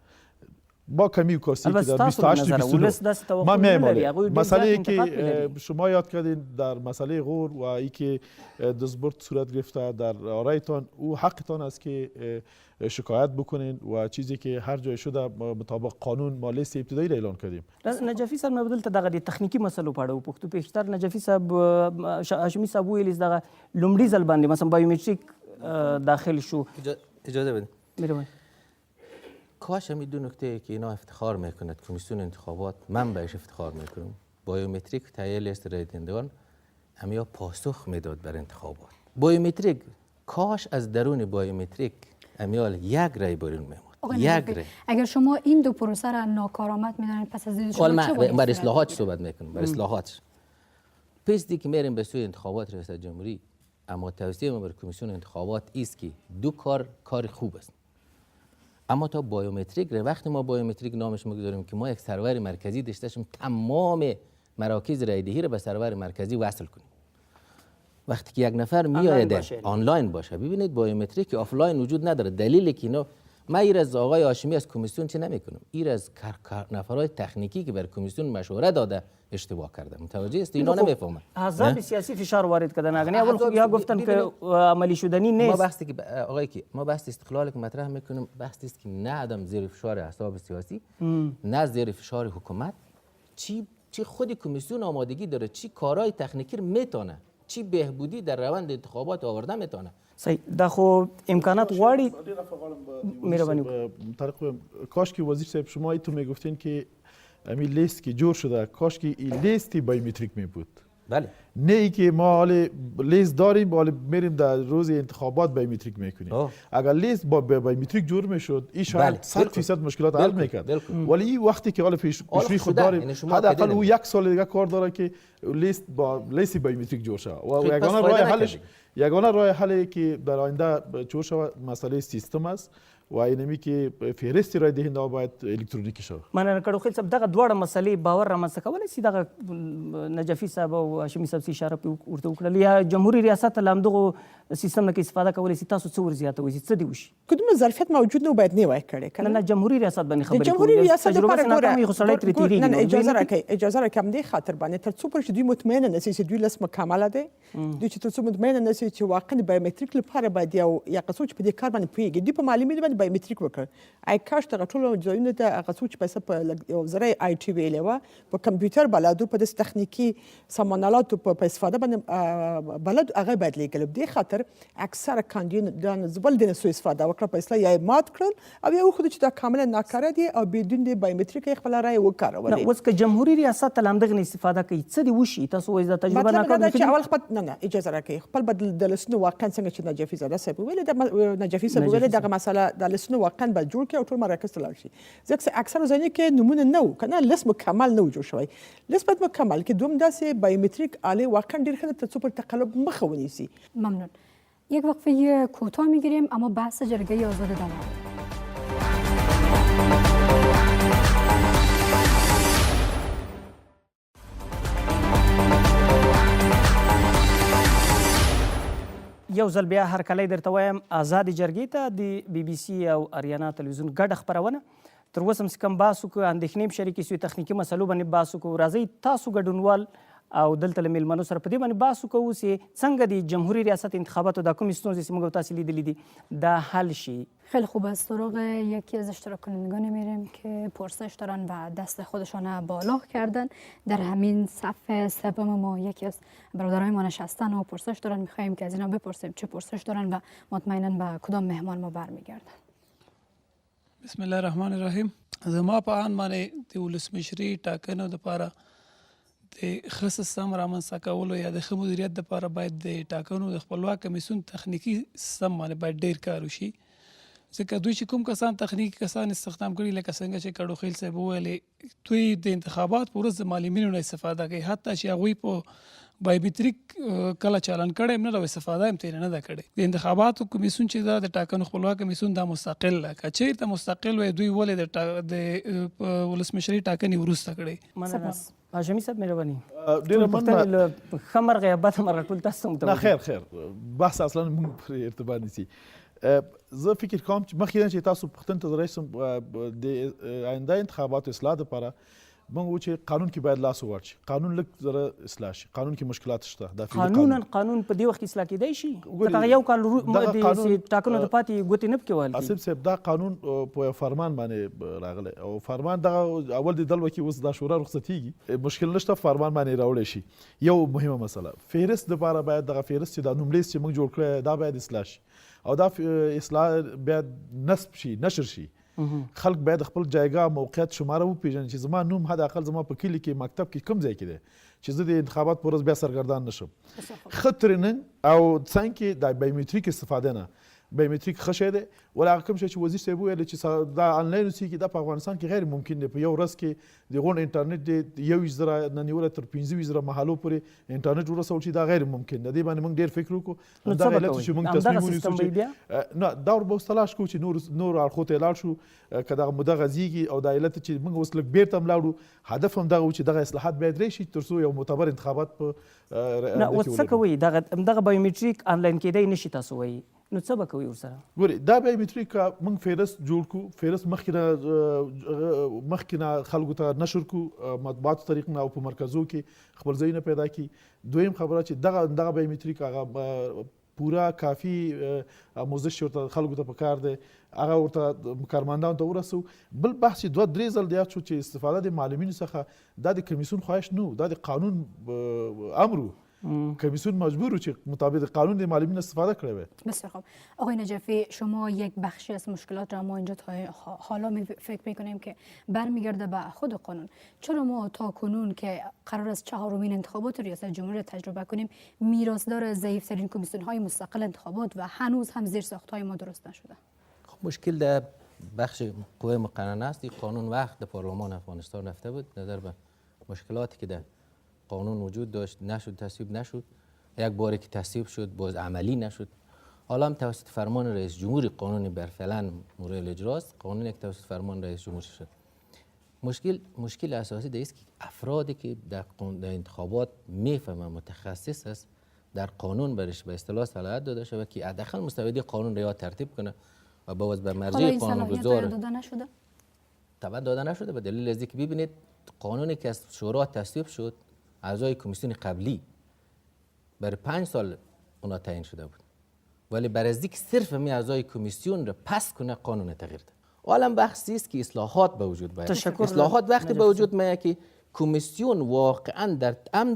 Speaker 4: با کمی کرسی که در 28 ما می‌مانیم. مسئله که شما یاد کردین در مسئله غور و ای که دزبرد صورت گرفته در آرایتان، او حقتان است که شکایت بکنین و چیزی که هر جای شده مطابق قانون ما لیست ابتدایی را اعلان کردیم.
Speaker 1: نجفی صاحب مې بدلته دغه تخنیکی مسلو په اړه وپوښتو. پیشتر نجفی صاحب هاشمی صاحب ویل دغه لومړي ځل باندې مثلا بایومتریک داخل شو.
Speaker 5: اجازه بدین.
Speaker 1: می‌روم.
Speaker 5: کاش هم دو نکته که اینا افتخار میکند کمیسیون انتخابات، من بهش افتخار میکنم، بایومتریک تایید لیست رای دهندگان همیا پاسخ میداد بر انتخابات. بایومتریک کاش از درون بایومتریک امیال یک رای برون میمود. یک رای.
Speaker 2: اگر شما این دو پروسه را ناکارآمد میدانید، پس از دید شما چه باید؟
Speaker 5: بر اصلاحات صحبت میکنم، بر اصلاحات. پس دی که میریم به سوی انتخابات ریاست جمهوری، اما توصیه ما بر کمیسیون انتخابات است که دو کار خوب است. اما تا بایومتریک وقتی ما بایومتریک نامش میگذاریم که ما یک سرور مرکزی داشته باشیم، تمام مراکز رای دهی را به سرور مرکزی وصل کنیم. وقتی که یک نفر میآید آنلاین باشه، ببینید بایومتریک آفلاین وجود نداره. دلیلی که اینا من ایر از آقای هاشمی از کمیسیون چه نمیکنم، ایر از نفرای تکنیکی که بر کمیسیون مشوره داده اشتباه کرده. متوجه است؟ اینا نمیفهمن.
Speaker 1: احزاب سیاسی فشار وارد کردن. اول خب یا گفتن که عملی شدنی نیست.
Speaker 5: ما بحثی که آقای کی ما بحث استقلال که مطرح میکنیم، بحثی است که نه عدم زیر فشار احزاب سیاسی، نه زیر فشار حکومت. چی خود کمیسیون آمادگی داره، چی کارهای تکنیکی میتونه، چی بهبودی در روند انتخابات آورده میتونه.
Speaker 1: صحیح. دا خو امکانات غواړي. مهرباني
Speaker 4: کاش که وزیر صاحب شما ایتون میگفتین که همین لیست که جور شده، کاش که این لیستی بایومتریک می بود.
Speaker 5: بله.
Speaker 4: نه ای که ما حال لیست داریم حال میریم در روز انتخابات بایومتریک میکنیم. اگر لیست با بایومتریک جور میشد، این شاید 100% مشکلات حل میکرد. ولی این وقتی که حال پیشروی خود داریم، حداقل او یک سال دیگه کار داره که لیست با لیست بایومتریک جور شه. و یگانه راه حلش که در آینده جور شود مسئله سیستم است و اینمی که فهرست رای دهنده ها باید الکترونیکی شود.
Speaker 1: مننه کړو خیل صاحب دغه دواړه مسلې باور رامنځته کولی شي دغه نجفي صاحب او هاشمي صاحب څه اشاره ورته وکړل یا جمهوري ریاست له همدغو سیستم نه که استفاده کولی شي تاسو څه ورزیاتوئ څه دې وشي
Speaker 6: که دومره ظرفیت موجود نه و باید نه وای کړی
Speaker 1: نه جمهوري ریاست باندې
Speaker 6: د
Speaker 1: خبرې
Speaker 6: جمهوري ریاست
Speaker 1: تجربه
Speaker 6: لپاره
Speaker 1: ناکامه خو سړی ترې تېرېږي
Speaker 6: نه اجازه راکړئ اجازه راکړئ همدې خاطر باندې تر څو پورې چې دوی مطمئنه نه شي چې دوی لس مکمله دی دوی چې تر څو مطمئنه نه شي چې واقعا د بایومتریک لپاره باید یا هغه څوک چې په دې کار باندې پوهېږي دوی په مالي میډیا باندې بایومتریک وکړ ای کاش دغه ټولو ځایونو ته هغه څوک چې پیسه په یو ذره آی ټي ویلې وه په کمپیوټر بلد په داسې تخنیکي سامانالاتو په استفاده باندې بلد هغه باید لېږلی په دې خاطر اکثره کاندیدان بل د نه سوء استفاده وکړه په اصطلاح یا یې مات کړل او یا وښوده چې دا کاملا ناکاره دي او بدون د بایومتریک یې خپله رایې وکارولې
Speaker 1: اوس که جمهوري ریاست له همدغې نه استفاده کوي څه دې وشي تاسو وایئ دا تجربه
Speaker 6: مطلب دا
Speaker 1: ناکامه
Speaker 6: ده چې اول خپل نه اجازه راکړئ خپل به د لسونو واقعا څنګه چې نجفي زاده صاحب ویلې نجفي صاحب ویلې دغه مسله د لسونو واقعا به جوړ کړي او ټول مراکز ته لاړ شي ځکه چې اکثره ځایونو کې نمونه نه وو که نه لس مکمل نه و جوړ شوی لس باید مکمل که دوم داسې بایومتریک آله واقعا ډېر ښه ده تر څو پر تقلب مخه ونیسي.
Speaker 2: ممنون. یک وقفه کوتاه میگیریم اما بحث جرگه آزاد ادامه.
Speaker 1: یو ځل بیا هرکلی درته وایم ازادې جرګې ته د بي بي سي او اریانا تلویزیون ګډه خپرونه تر اوسه هم څه کم بحث وکړو اندېښنې هم شریکې سوې تخنیکي مسلو باندې بحث وکړو راځئ تاسو ګډونوال او دلته له میلمنو سره په دې باندې بحث وکړو چې څنګه د جمهوری ریاست انتخاباتو دا کومې ستونزې چې موږ او تاسو لیدلې دي دا حل شي.
Speaker 2: خیلی خوب از سراغ یکی از اشتراک کنندگان میریم که پرسش دارن و دست خودشان بالا کردن. در همین صف سوم ما یکی از برادرای ما نشستن و پرسش دارن. میخوایم که از اینا بپرسیم چه پرسش دارن و مطمئنا به کدام مهمان ما برمیگردن.
Speaker 11: بسم الله الرحمن الرحیم. زما په اند باندې د ولسمشري ټاکنو دپاره د ښه سیستم رامنځته کولو یا د ښه مدیریت دپاره باید د ټاکنو د خپلواک کمیسیون تخنیکي سیستم باندې باید ډېر کار وشي ځکه دوی چې کوم کسان تخنیکي کسان استخدام کړي لکه څنګه چې کډوخیل صاحب وویلې دوی د انتخابات په ورځ د معلمینو نه استفاده کوي حتی چې هغوی په بایومتریک کله چالان کړی هم نه ده او استفاده هم ترې نه ده کړې د انتخاباتو کمیسیون چې دا د ټاکنو خپلواک کمیسیون دا مستقل ده که چېرته مستقل وی دوی ولې د ولسمشري ټاکنې وروسته کړې.
Speaker 1: مننه هاشمي صاحب مهرباني
Speaker 4: ډېره مننه
Speaker 1: له ښه مرغه یا بده مرغه ټول تاسو ته
Speaker 4: نه خیر بحث اصلا موږ پرې ارتباط نیسي. زه فکر کوم چې مخکې نه چې تاسو پوښتنې ته راشم د آینده انتخاباتو اصلاح دپاره موږ وو چې قانون کې باید لاس ووړ شي قانون لږ ذره اصلاح شي قانون کې مشکلات شته
Speaker 1: قانون په دې وخت کې اصلاح کیدای شي ځکه یو کال د ټاکنو د پاتې ګوتې نه پکې وهل
Speaker 4: آصف صاحب دا قانون په یو فرمان باندې راغلی او فرمان دغه اول د دلوه کې اوس دا شورا رخصتیږي مشکل نشته فرمان باندې راوړی شي. یو مهمه مسله فهرست دپاره باید دغه فهرست چې دا نوملیست چې موږ جوړ کړی دا باید اصلاح شي او دا اصلاح باید نصب شي نشر شي خلک باید خپل جایګاه موقعیت شماره وپېژني چې زما نوم حد اقل زما په کلي کې مکتب کې کوم ځای کې دی چې زه د انتخابات په ورځ بیا سرګردان نشم. ښه ترېننګ او څنګ کې د بایومتریک استفاده نه بایومتریک ښه شی دی ولا هغه کوم شی چې وزیر صاحب ویل چې دا آنلاین اوسېږي دا په افغانستان کې غیر ممکن دی په یو ورځ کې د غونډ انټرنیټ دی 21,000 نه نیولی تر 15,000 محلو پورې انټرنیټ ورسول شي دا غیر ممکن دی. دې باندې موږ ډېر فکر وکړو دا علت چې موږ تصمیم ونیسو چې نه دا ور به اوس تلاش کوو چې نور اړخو ته لاړ شو که دغه موده غځېږي او دا علت چې موږ اوس لږ بیرته هم لاړو هدف هم دغه و چې دغه اصلاحات باید راشي تر څو یو معتبر انتخابات په
Speaker 1: نه اوس څه کوئ دغه بایومتریک آنلاین کیدی نشي تاسو وایي نو څه به کوئ ورسره؟
Speaker 4: ګورئ دا بایومتریک موږ فهرست جوړ کړو فهرست مخکې نه خلکو ته نشر کړو مطبوعاتو طریق نه او په مرکزو کې خپل ځایونه پیدا کړي. دویم خبره چې دغه بایومتریک هغه پورا کافي آموزش ورته خلکو ته پکار دی هغه ورته کارمندانو ته ورسو. بل بحث چې 2-3 ځل زیات شو چې استفاده د معلمینو څخه دا د کمیسیون خواهش نه دا د قانون امر کمیسیون مجبور چې مطابق قانون د معلمین استفاده کنه.
Speaker 2: بسیار خوب. آقای نجفی شما یک بخشی از مشکلات را ما اینجا حالا فکر میکنیم که برمیگرده به خود قانون. چرا ما تا کنون که قرار است 4مین انتخابات ریاست جمهوری تجربه کنیم میراثدار ضعیفترین کمیسیون های مستقل انتخابات و هنوز هم زیر ساخت های ما درست نشده؟
Speaker 5: خب مشکل در بخش قوه مقننه است. این قانون وقت در پارلمان افغانستان رفته بود نظر به مشکلاتی که در قانون وجود داشت نشد تصویب نشد یک باری که تصویب شد باز عملی نشد حالا هم توسط فرمان رئیس جمهور قانون برفعلا مورد اجرا است، قانون یک توسط فرمان رئیس جمهور شد. مشکل اساسی در است که افرادی که در انتخابات میفهمه متخصص است در قانون برش به اصطلاح صلاحیت داده شود که حداقل مستویدی قانون را ترتیب کنه و باز به مرجع قانونگذار
Speaker 2: داده نشده؟
Speaker 5: طبعا داده نشده به دلیل از اینکه ببینید قانونی که از شورا تصویب شد اعضای کمیسیون قبلی برای 5 سال اونا تعیین شده بود، ولی بر از اینکه صرف می اعضای کمیسیون را پس کنه قانون تغییر ده. حالا بحثی است که اصلاحات به وجود باید. اصلاحات وقتی به وجود میاد که کمیسیون واقعا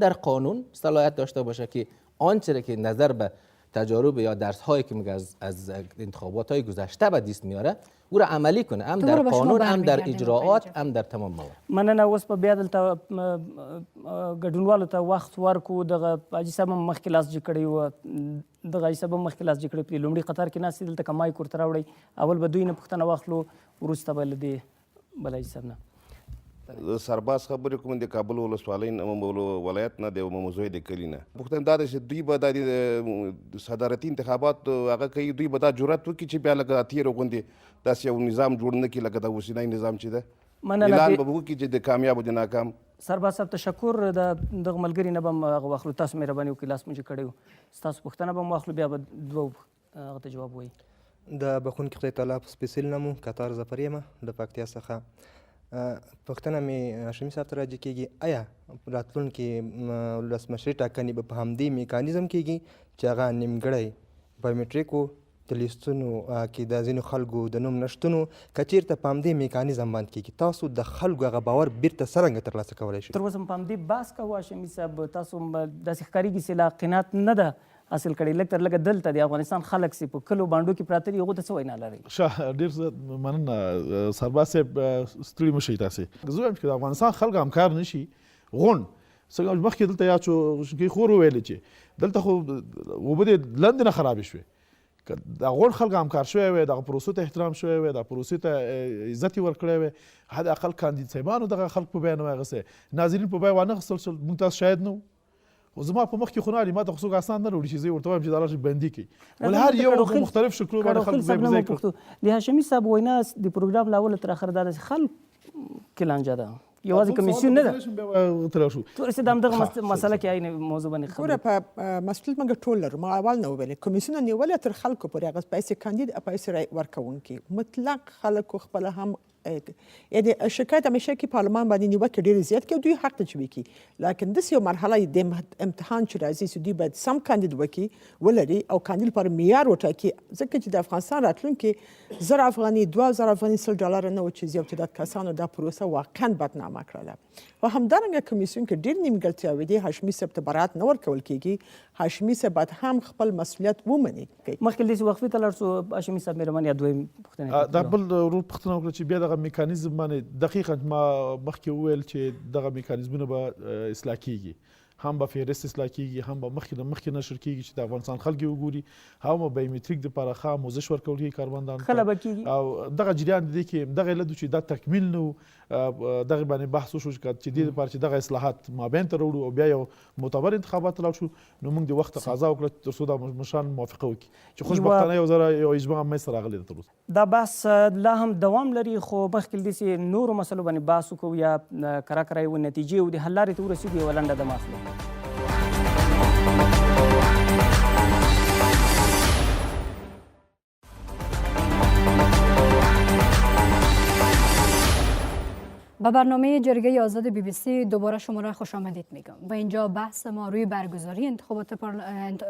Speaker 5: در قانون صلاحیت داشته باشه که آنچه که نظر به تجارب یا درس هایی که میگه از انتخابات های گذشته به دست میاره او را عملی کنه، هم در قانون هم در اجراعات هم در تمام موارد.
Speaker 1: مننه. اوس په بیا دلته ګډونوالو ته وخت ورکو. دغه حاجي صاحب هم مخکې لاس جګ کړی و، دغه حاجي صاحب هم مخکې لاس جګ کړی، په لومړي قطار کې ناست دي. دلته که مایک ورته راوړئ، اول به دوی نه پوښتنه واخلو، وروسته به له دې بل حاجي صاحب نه.
Speaker 12: سرباز خبرې کوم د کابل ولسوالۍ ولایت نه د موضوع د کلي نه پوښتنه دا ده چې دوی به د صدارتي انتخابات هغه کوي، دوی به دا جرأت وکړي چې بیا لکه تېره غوندې داسې یو نظام جوړ نه کړي لکه د اوسنی نظام چې ده، اعلان به وکړي چې د کامیاب او د ناکام.
Speaker 1: سرباز صاحب تشکر. دغه ملګري نه به هم هغه واخلو. تاسو مهرباني وکړئ لاس مو جګ کړی و، ستاسو پوښتنه به هم واخلو، بیا به دوه هغه ته جواب وایي.
Speaker 13: د بخښونکي خدای تعالی په سپېڅلي نوم کتار ظفر یم د پکتیا څخه. پوښتنه مې هاشمي صاحب ته راجع کېږي، آیا راتلونکي ولسمشري ټاکنې به په همدې میکانیزم کېږي چې هغه نیمګړی بایومټریک د لیستونو کې د ځینو خلکو د نوم نشتونو که چېرته په همدې میکانیزم باندې کېږي، تاسو د خلکو هغه باور بیرته څرنګه ترلاسه کولی شئ؟
Speaker 1: تر اوسه په همدې بحث کوو هاشمي صاحب. تاسو داسې ښکارېږي چې لا قناعت نه ده حاصل کړی. لږ تر لږه دلته د افغانستان خلک چې په کلو بانډو کې پراته دي هغو ته څه وینا لرئ؟
Speaker 4: ډېر مننه سرباز صاحب، ستړي مه شئ تاسې. زه وایم چې د افغانستان خلک همکار نه شي غونډ څنګه مخکې دلته یاد شو شنکۍ خور وویلې چې دلته خو اوبه دې لندې نه خرابې شوې. که د غونډ خلک همکار شوی وی، دغه پروسو ته احترام شوی وی، دغه پروسې ته عزت یې ورکړی وی، حداقل کاندید صاحبانو دغه خلک په بیه نه وای اخیستی، ناظرین په بیه وانه اخیستل شول، موږ تاسو شاید نه وو. خو زما په مخ کې خو نه علي، ما ته خو څوک اسناد نه راوړي چې زه یې ورته وایم چې دا راشي بندي کړي، ولې هر یو په مختلف شکلو باندې خلک ځای په ځای کړو.
Speaker 1: د هاشمي صاحب وینا د پروګرام له اوله تر اخره دا ده چې خلک کې لانجه ده، یوازې کمیسیون نه ده. تورې د همدغه مسله کې عین موضوع باندې خبرې.
Speaker 6: ګوره په مسؤلیت موږ ټول لرو. ما اول نه وویلې کمیسیونه نیولې تر خلکو پورې هغه پیسې کاندید پیسې ورکوونکي مطلق خلکو خپله هم یعنی شکایت همیشه کې پارلمان باندې نیوکې ډېرې زیات کوي، دوی حق ته چې وکړي، لکن داسې یو مرحله د امتحان چې راځي چې دوی باید سم کاندید وکړي ولري او کاندید لپاره معیار وټاکي، ځکه چې د افغانستان راتلونکي 1000 افغاني 2000 افغاني $100 نه و چې یو تعداد کسانو دا پروسه واقعا بدنامه کړله. و همدارنګه کمیسیون کې ډېر نیمګړتیاوې دي. هاشمي صاحب ته برات نه ورکول کېږي. هاشمي صاحب باید هم خپل مسؤلیت ومني.
Speaker 1: مخکې داسې وقفې ته لاړ شو هاشمي صاحب مهرباني یا دویم پوښتنې
Speaker 4: دا بل ورور پوښتنه وکړه چې بیا دغه میکانیزم باندې دقیقاً ما مخکې وویل چې دغه میکانیزمونه به اصلاح کېږي، هم به فهرست اصلاح کېږي، هم به مخکې نشر کېږي چې د افغانستان خلک یې وګوري، هم به بایومټریک دپاره ښه آموزش ورکول کېږي کارمندانو
Speaker 1: کله به کېږي
Speaker 4: او دغه جریان د دې کې دغه علت و چې دا تکمیل نه و، دغه باندې بحث وشو چې دې دپاره چې دغه اصلاحات مابین ته راوړو او بیا یو معتبر انتخابات ته لاړ شو، نو موږ د وخت تقاضا وکړه تر څو دا مشران موافقه وکړي چې خوشبختانه یو ځله یو اجماع منځته راغلی ده. تر اوسه
Speaker 1: دا بحث لا هم دوام لري، خو مخکې له دې چې نورو مسلو باندې بحث وکړو یا کره کره یوې نتیجې او د حل لارې ته ورسېږو یوه لنډه دمه اخلو.
Speaker 2: به برنامه جرگه آزاد BBC دوباره شما را خوش آمدید میگم و اینجا بحث ما روی برگزاری انتخابات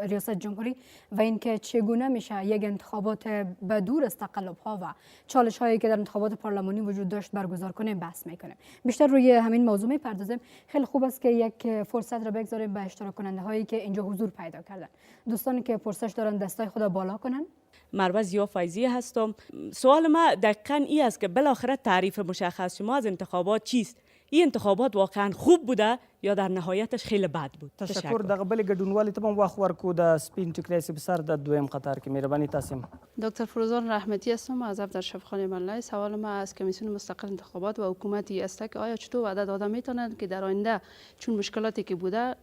Speaker 2: ریاست جمهوری و اینکه چگونه میشه یک انتخابات به دور از تقلب ها و چالش هایی که در انتخابات پارلمانی وجود داشت برگزار کنیم بحث میکنیم. بیشتر روی همین موضوع میپردازیم. خیلی خوب است که یک فرصت را بگذاریم به اشتراک کننده هایی که اینجا حضور پیدا کردن. دوستانی که پرسش دارن دستای خود بالا کنن.
Speaker 14: مروه ضیا فیضی هستم. سوال ما دقیقاً این است که بالاخره تعریف مشخص شما از انتخابات چیست؟ این انتخابات واقعاً خوب بوده یا در نهایتش خیلی بد بود.
Speaker 1: تشکر. دغه بلې ګډونوالې ته هم وخت ورکو د سپین ټیکری صاحب سر د دویم قطار کې مهرباني تاسو هم.
Speaker 15: دکتر فروزان رحمتی هستم، معذب در شفاخانه ملای. سوال ما از کمیسیون مستقل انتخابات و حکومتی است که آیا چطور وعده داده میتونند که در آینده چون مشکلاتی که بوده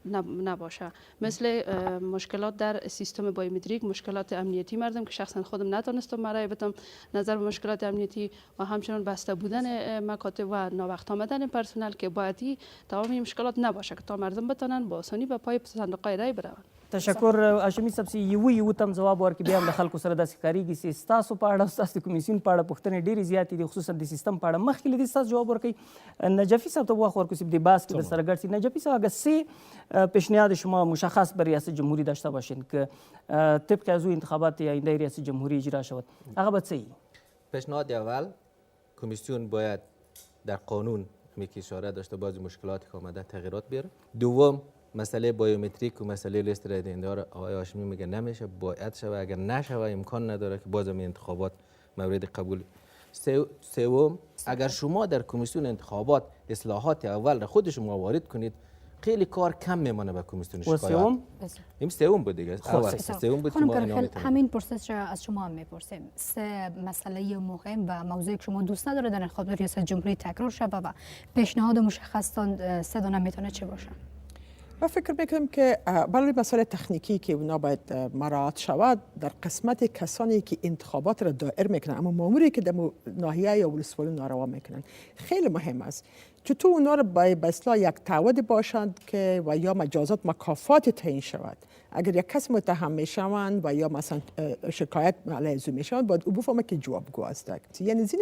Speaker 15: نباشه، مثل مشکلات در سیستم بایومتریک، مشکلات امنیتی مردم که شخصا خودم نتونستم برای بتم نظر به مشکلات امنیتی و همچنین بسته بودن مکاتب و ناوقت آمدن پرسنل که باید تمام این مشکلات نباشه که تا مردم بتونن با آسانی به پای صندوق رای بروند.
Speaker 1: تشکر. هاشمي صاحب یو تم جواب ورکړي بیا هم د خلکو سره داسې ښکارېږي چې ستاسو په اړه ستاسو د کمیسیون په اړه پوښتنې ډېرې زیاتې دي، خصوصا د سیستم په اړه. مخکې له دې ستاسو جواب ورکوي. نجفی صاحب ته وخت ورکو چې د باز که در سره ګډ شي. نجفی صاحب اگر سه پیشنهاد شما مشخص بر ریاست جمهوری داشته باشین که طبق از او انتخابات آینده ریاست جمهوری اجرا شود، هغه به چه؟
Speaker 5: پیشنهاد اول، کمیسیون باید در قانون که اشاره داشته بعضی مشکلاتی که آمده تغییرات بیاره. دوم، مسئله بایومتریک و مسئله لیست رای دهنده را آقای هاشمی میگه نمیشه، باید شوه. اگر نشوه امکان نداره که باز هم انتخابات مورد قبول. سوم، اگر شما در کمیسیون انتخابات اصلاحات اول را خود شما وارد کنید، خیلی کار کم میمانه به کمیسیون شکایت. این سوم بود دیگه. سوم بود که ما
Speaker 2: همین پرسش از شما هم میپرسیم. سه مسئله مهم و موضوعی که شما دوست نداره در انتخابات ریاست جمهوری تکرار شود و پیشنهاد مشخص تان سه دانه میتونه چه باشه؟
Speaker 6: من فکر میکنم که برای مسائل تکنیکی که اونا باید مراعات شود در قسمت کسانی که انتخابات را دایر میکنن، اما ماموری که در ناحیه یا ولسوالی ناروا میکنن خیلی مهم است. چطور اونا را به اصلاح یک تعهد باشند که و یا مجازات مکافات تعیین شود. اگر یک کس متهم میشوند و یا مثلا شکایت علیه او میشوند باید او بفهمه که جوابگو است. یعنی زیر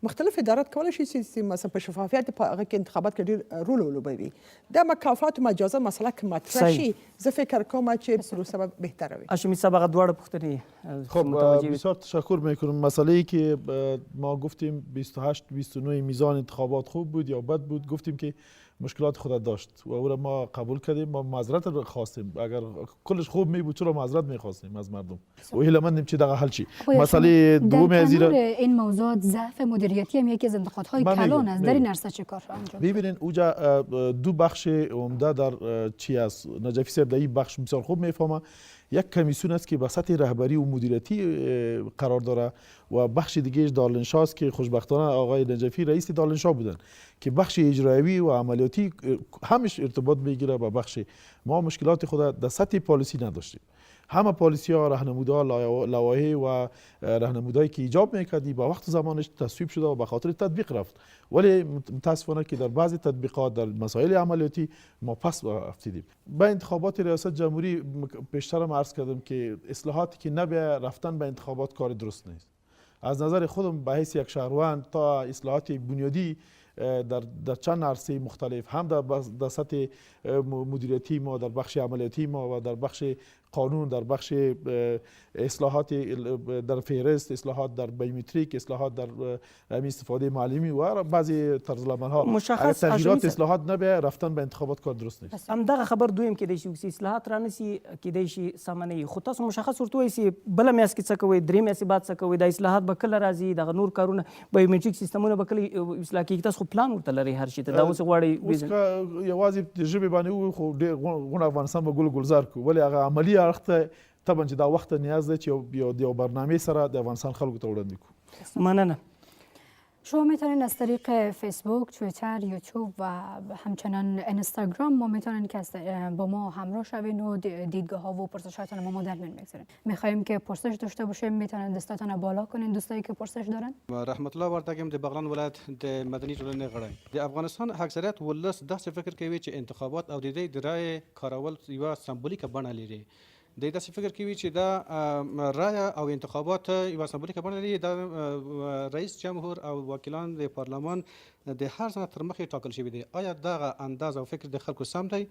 Speaker 6: مختلف ادارات کولای شي مثلا په شفافیت په هغه کې انتخابات کې ډیر رول ولوبوي. د مکافات و مجازات مسله که مطرح شي زه فکر کوم چې پروسه به بهتره وي.
Speaker 1: هاشمی صاحب هغه دواړه پوښتنې
Speaker 4: خب بسیار تشکر میکنم. مسئله ای که ما گفتیم 28 29 میزان انتخابات خوب بود یا بد بود، گفتیم که مشکلات خود داشت و او را ما قبول کردیم. ما معذرت را خواستیم. اگر کلش خوب می بود چرا معذرت میخواستیم از مردم و هیلمندیم چه دقیقا حل شي. مسئله دوم از
Speaker 2: این موضوع ضعف مدیریتی هم یکی از انتقادهای کلان است. در این عرصه چه کار انجام؟
Speaker 4: ببینید اوجا دو بخش عمده در چی است. نجفی صاحب در این بخش بسیار خوب میفهمه. یک کمیسیون است که به سطح رهبری و مدیریتی قرار داره و بخش دیگه دارالانشا است که خوشبختانه آقای نجفی رئیس دارالانشا بودن که بخش اجرایی و عملیاتی همش ارتباط میگیره با بخش. ما مشکلات خود در سطح پالیسی نداشتیم. همه پالیسی ها، راهنمودها، لوایح و راهنمودهایی که ایجاب میکردی با وقت زمانش تصویب شده و به خاطر تطبیق رفت. ولی متاسفانه که در بعضی تطبیقات در مسائل عملیاتی ما پس افتادیم. به انتخابات ریاست جمهوری پیشترم عرض کردم که اصلاحاتی که نبیه رفتن به انتخابات کار درست نیست. از نظر خودم به حیث یک شهروند تا اصلاحات بنیادی در چند عرصه مختلف، هم در سطح مدیریتی ما، در بخش عملیاتی ما و در بخش قانون، در بخش اصلاحات در فهرست، اصلاحات در بایومتریک، اصلاحات در استفاده معلمی و بعضی طرزالعمل‌ها، اگر تغییرات اصلاحات نبیه رفتن به انتخابات کار درست نیست.
Speaker 1: همدغه خبر دویم کېدای شي چې اصلاحات رانسي کېدای شي سمه نه وي، خو تاسو مشخص ورته وایئ چې بله میاشت کې څه کوئ، درې میاشتې بعد څه کوئ، دا اصلاحات به کله راځي، دغه نور کارونه بایومتریک سیستمونه به کله اصلاح کېږي. تاسو خو پلان ورته لرئ هر شي ته، دا اوس غواړئ
Speaker 4: اوس که یوازې د ژبې باندې ووایو خو ډېر غوڼه افغانستان به ګل ګلزار کړو، ولې هغه عملي اړخ ته طبعا چې دا وخت نیاز دی چې یو برنامه سره د افغانستان خلکو ته وړاندې کړو.
Speaker 1: مننه.
Speaker 2: شما میتونید از طریق فیسبوک، توییتر، یوتیوب و همچنان اینستاگرام ما میتونید که با ما همراه شوین و دیدگاه ها و پرسشاتون ما در میان بگذاریم. میخوایم که پرسش داشته باشیم، میتونید دستاتون بالا کنین دوستایی که پرسش دارن.
Speaker 8: رحمت الله وردګم د بغلان ولایت د مدني ټولنې غړی. د افغانستان اکثریت ولس داسې فکر کوي چې انتخابات او د دې د رای کارول یوه سمبولیکه بڼه لري. د داسې فکر کوي چې دا رای او انتخابات یوه سمبولیکه بڼه لري. دا رئیس جمهور او وکیلان د پارلمان د هر څه تر مخې ټاکل شوي دي. آیا دغه انداز او فکر د خلکو سم دی؟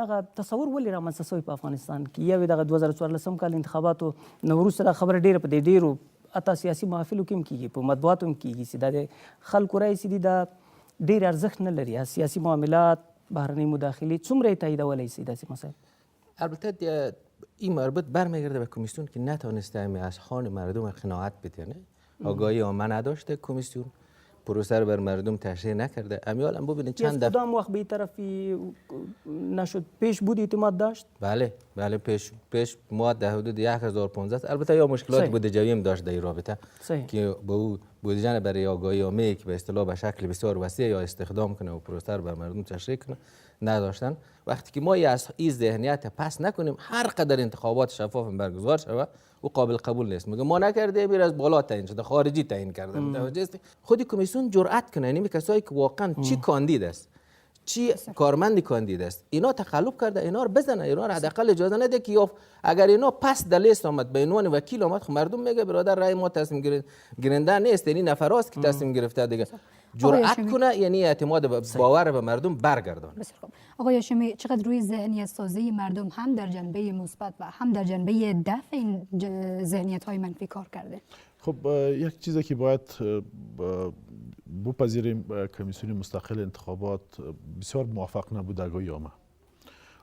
Speaker 1: دغه تصور ولې رامنځته شوی په افغانستان کې؟ یو دغه 2014 کال انتخاباتو نه وروسته دا خبره ډېره په دې ډېرو حتی سیاسي محافلو کې هم کېږي، په مطبوعاتو هم کېږي چې دا د خلکو رایې چې دي دا ډېر ارزښت نه لري. سیاسي معاملات، بهرنۍ مداخلې څومره یې تاییدولی شي داسې مسایل؟
Speaker 5: البته این مربوط برمیگرده به کمیسیون که نتونسته از خوان مردم قناعت بده. آگاهی عامه نداشته کمیسیون پروسه رو بر مردم تشریح نکرده. امیال هم ببینید چند دفعه
Speaker 1: کدام وقت به طرفی نشد پیش بود اعتماد داشت؟
Speaker 5: بله پیش ما در حدود 1015 البته یا مشکلات بودجه‌ای هم داشت در این رابطه که به او بودجه برای آگاهی عامه که به اصطلاح به شکل بسیار وسیع یا استخدام کنه و پروسه رو بر مردم تشریح کنه نداشتن. وقتی که ما این ذهنیت پس نکنیم هر قدر انتخابات شفاف برگزار شود او قابل قبول نیست. میگه ما نکرده بیر از بالا تعیین شده، خارجی تعیین کرده. متوجه است؟ خود کمیسیون جرأت کنه، یعنی کسایی که واقعا چی کاندید است، چی کارمند کاندید است، اینا تقلب کرده، اینا رو بزنه، اینا رو حداقل اجازه نده که اگر اینا پس در لیست آمد به عنوان وکیل آمد، خب مردم میگه برادر رای ما تصمیم گیرنده نیست، یعنی نفراست که تصمیم گرفته دیگه. جرأت کنه یعنی اعتماد باور به مردم برگردانه.
Speaker 2: بسیار خوب. آقای هاشمی، چقدر روی ذهنیت سازی مردم هم در جنبه مثبت و هم در جنبه دفع این ذهنیت های منفی کار کرده؟
Speaker 4: خب یک چیزی که باید بپذیریم، کمیسیون مستقل انتخابات بسیار موفق نبود در آگاهی عامه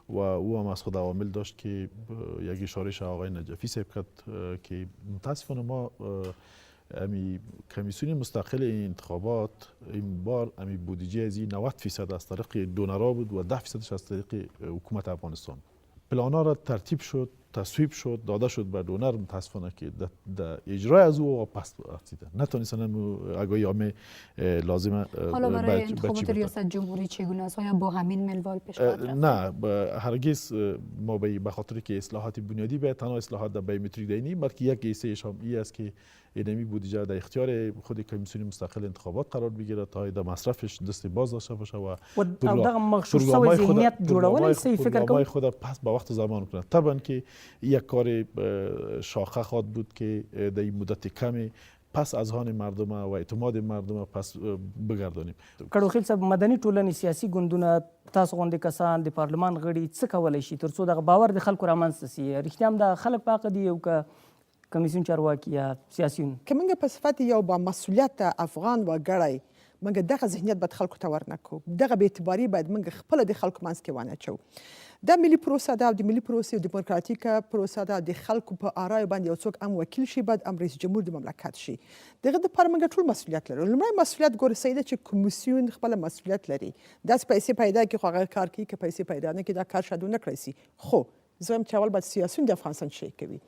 Speaker 4: و او هم از خود عوامل داشت که یک اشاره آقای نجفی صاحب کرد که متاسفانه ما امی کمیسیون مستقل انتخابات این بار امی بودجه از 90% از طریق دونرها بود و 10% از طریق حکومت افغانستان. پلانا را ترتیب شد، تصویب شد، داده شد به دونر، متاسفانه که در اجرای از او پس رفتیده، نتونستن آگاهی عامه لازمه.
Speaker 2: حالا برای انتخابات ریاست جمهوری چگونه است؟ آیا با همین منوال پیش خواهد رفت؟
Speaker 4: نه، هرگز ما به خاطر که اصلاحات بنیادی به تنها اصلاحات در بیومتریک دینی، بلکه یک ایسه‌اش هم این است که اینمی بودجه در اختیار خود کمیسیون مستقل انتخابات قرار بگیره تا در مصرفش دست باز داشته باشه و
Speaker 1: دغه مخصوص ذهنیت جوړول صحیح فکر کوم
Speaker 4: خود پس به وقت زمان کنه. طبعا که یک کار شاخه خواهد بود که در این مدت کمی پس از آن مردم و اعتماد مردم پس بگردانیم.
Speaker 1: کډوخیل صاحب، مدني ټولنې سیاسي ګوندونه تاسو غوندې کسان د پارلمان غړي څه کولی شي ترڅو دغه باور د خلکو رامنځته سي؟ رښتیا هم د خلک په حق دي او که کمیسیون چارواکي یا سیاسیون؟
Speaker 6: که موږ په صفت یو با مسؤلیت افغان وګړی موږ دغه ذهنیت باید خلکو ته ورنکړو، دغه بې اعتباري باید موږ خپله د خلکو منځ کې واچوو. دا ملي پروسه ده او د ملي پروسې دیموکراتیکه پروسه ده، د خلکو په آرایو باندې یو څوک هم وکیل شي، باید هم رئیس جمهور د مملکت شي. دغه دپاره موږ ټول مسؤلیت لرو. لومړی مسؤلیت ګوره صحیح ده چې کمیسیون خپله مسؤلیت لري. داسې پیسې پیدا کړي خو هغه کار کوي، که پیسې پیدا نه کړي دا کار شاید ونه کړی سي. خو زه وایم چې اول باید سیاسیون د افغانستان شی کوي.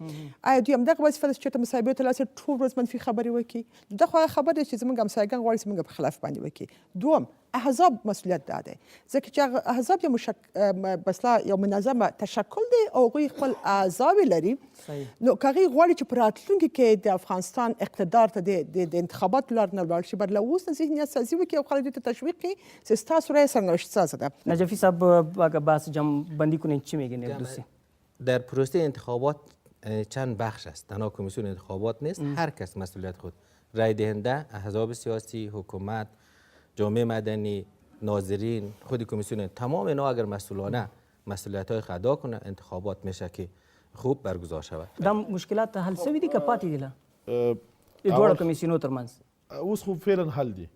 Speaker 6: آیا دوی همدغه وظیفه ده چې چېرته مصاحبې ته لاړ شي ټول ورځ منفي خبرې وکړي؟ دا خو هغه خبره ده چې زموږ همسایګان غواړي چې موږ په خلاف باندې وکړي. دوم، احزاب مسؤلیت دا دی، ځکه چې هغه احزاب یو منظمه تشکل دی او هغوی خپل اعضاوې لري. نو که هغوی غواړي چې په راتلونکي کې د افغانستان اقتدار ته د انتخاباتو لار نه لاړ شي، باید له اوس نه ذهنیت سازي وکړي او خلک دوی ته تشویق کړي چې ستاسو رایه سرنوشت سازه ده.
Speaker 1: نجفی صاحب، اگر بحث جمع‌بندی کنید چی میگین یک دوستی؟
Speaker 5: در پروسه انتخابات چند بخش است، تنها کمیسیون انتخابات نیست، هر کس مسئولیت خود، رای دهنده، احزاب سیاسی، حکومت، جامعه مدنی، ناظرین، خود کمیسیون، تمام اینا اگر مسئولانه مسئولیت‌های ادا کنه انتخابات میشه که خوب برگزار شود.
Speaker 1: دا مشکلات حل شوي دي که پاتې دي لا دواړو کمیسیونو ترمنځ؟
Speaker 4: اوس خو فعلا حل دي.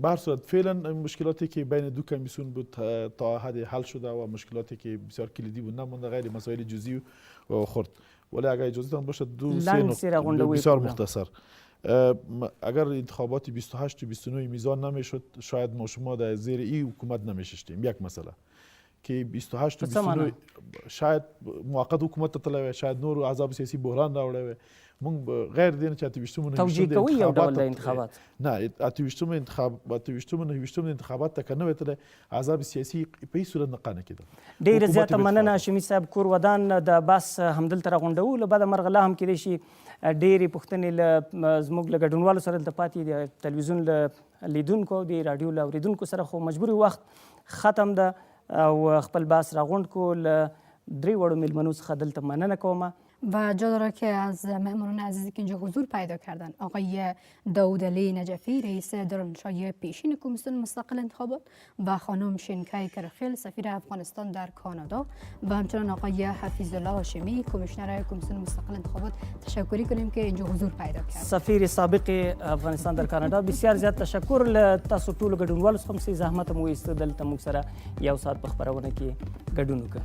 Speaker 4: به هر صورت فعلا مشکلاتی که بین دو کمیسیون بود تا حد حل شده و مشکلاتی که بسیار کلیدی بود نمونده، غیر مسائل جزئی و خرد. ولی اگر اجازه تان باشه دو سه نقطه بسیار مختصر. اگر انتخابات 28 و 29 میزان نمیشد شاید ما شما در زیر این حکومت نمیشستیم. یک مسئله که 28 و 29 شاید موقت حکومت تطلع، شاید نور احزاب سیاسی بحران راوړی، مونږ غیر دین چې اتویشتمون
Speaker 1: توجیه کوي یو ډول د انتخابات
Speaker 4: نه اتویشتمون انتخابات ته کنه وته احزاب سیاسي په هیڅ صورت نه قانع کېده.
Speaker 1: ډېر زیاته مننه هاشمي صاحب. کور ودان د بس همدلته راغونډو له بعد مرغله هم کېدای شي ډېرې پوښتنې له زموږ له ګډونوالو سره دلته پاتې د تلویزیون له لیدونکو د راډیو له اورېدونکو سره، خو مجبوري وخت ختم ده او خپل بحث راغونډ کو له درې وړو میلمنو څخه دلته مننه کوم.
Speaker 2: و جا داره که از مهمانان عزیزی که اینجا حضور پیدا کردن، آقای داود علی نجفی رئیس دارالانشای پیشین کمیسیون مستقل انتخابات و خانم شینکای کرخیل سفیر افغانستان در کانادا و همچنان آقای حفیظ الله هاشمی کمیشنر کمیسیون مستقل انتخابات تشکری کنیم که اینجا حضور پیدا کرد.
Speaker 1: سفیر سابق افغانستان در کانادا، بسیار زیات تشکر له تاسو ټولو ګډونوالو څخه چې زحمت مو ایست دلته موږ سره یو ساعت په خبرونه کې ګډون وکړ.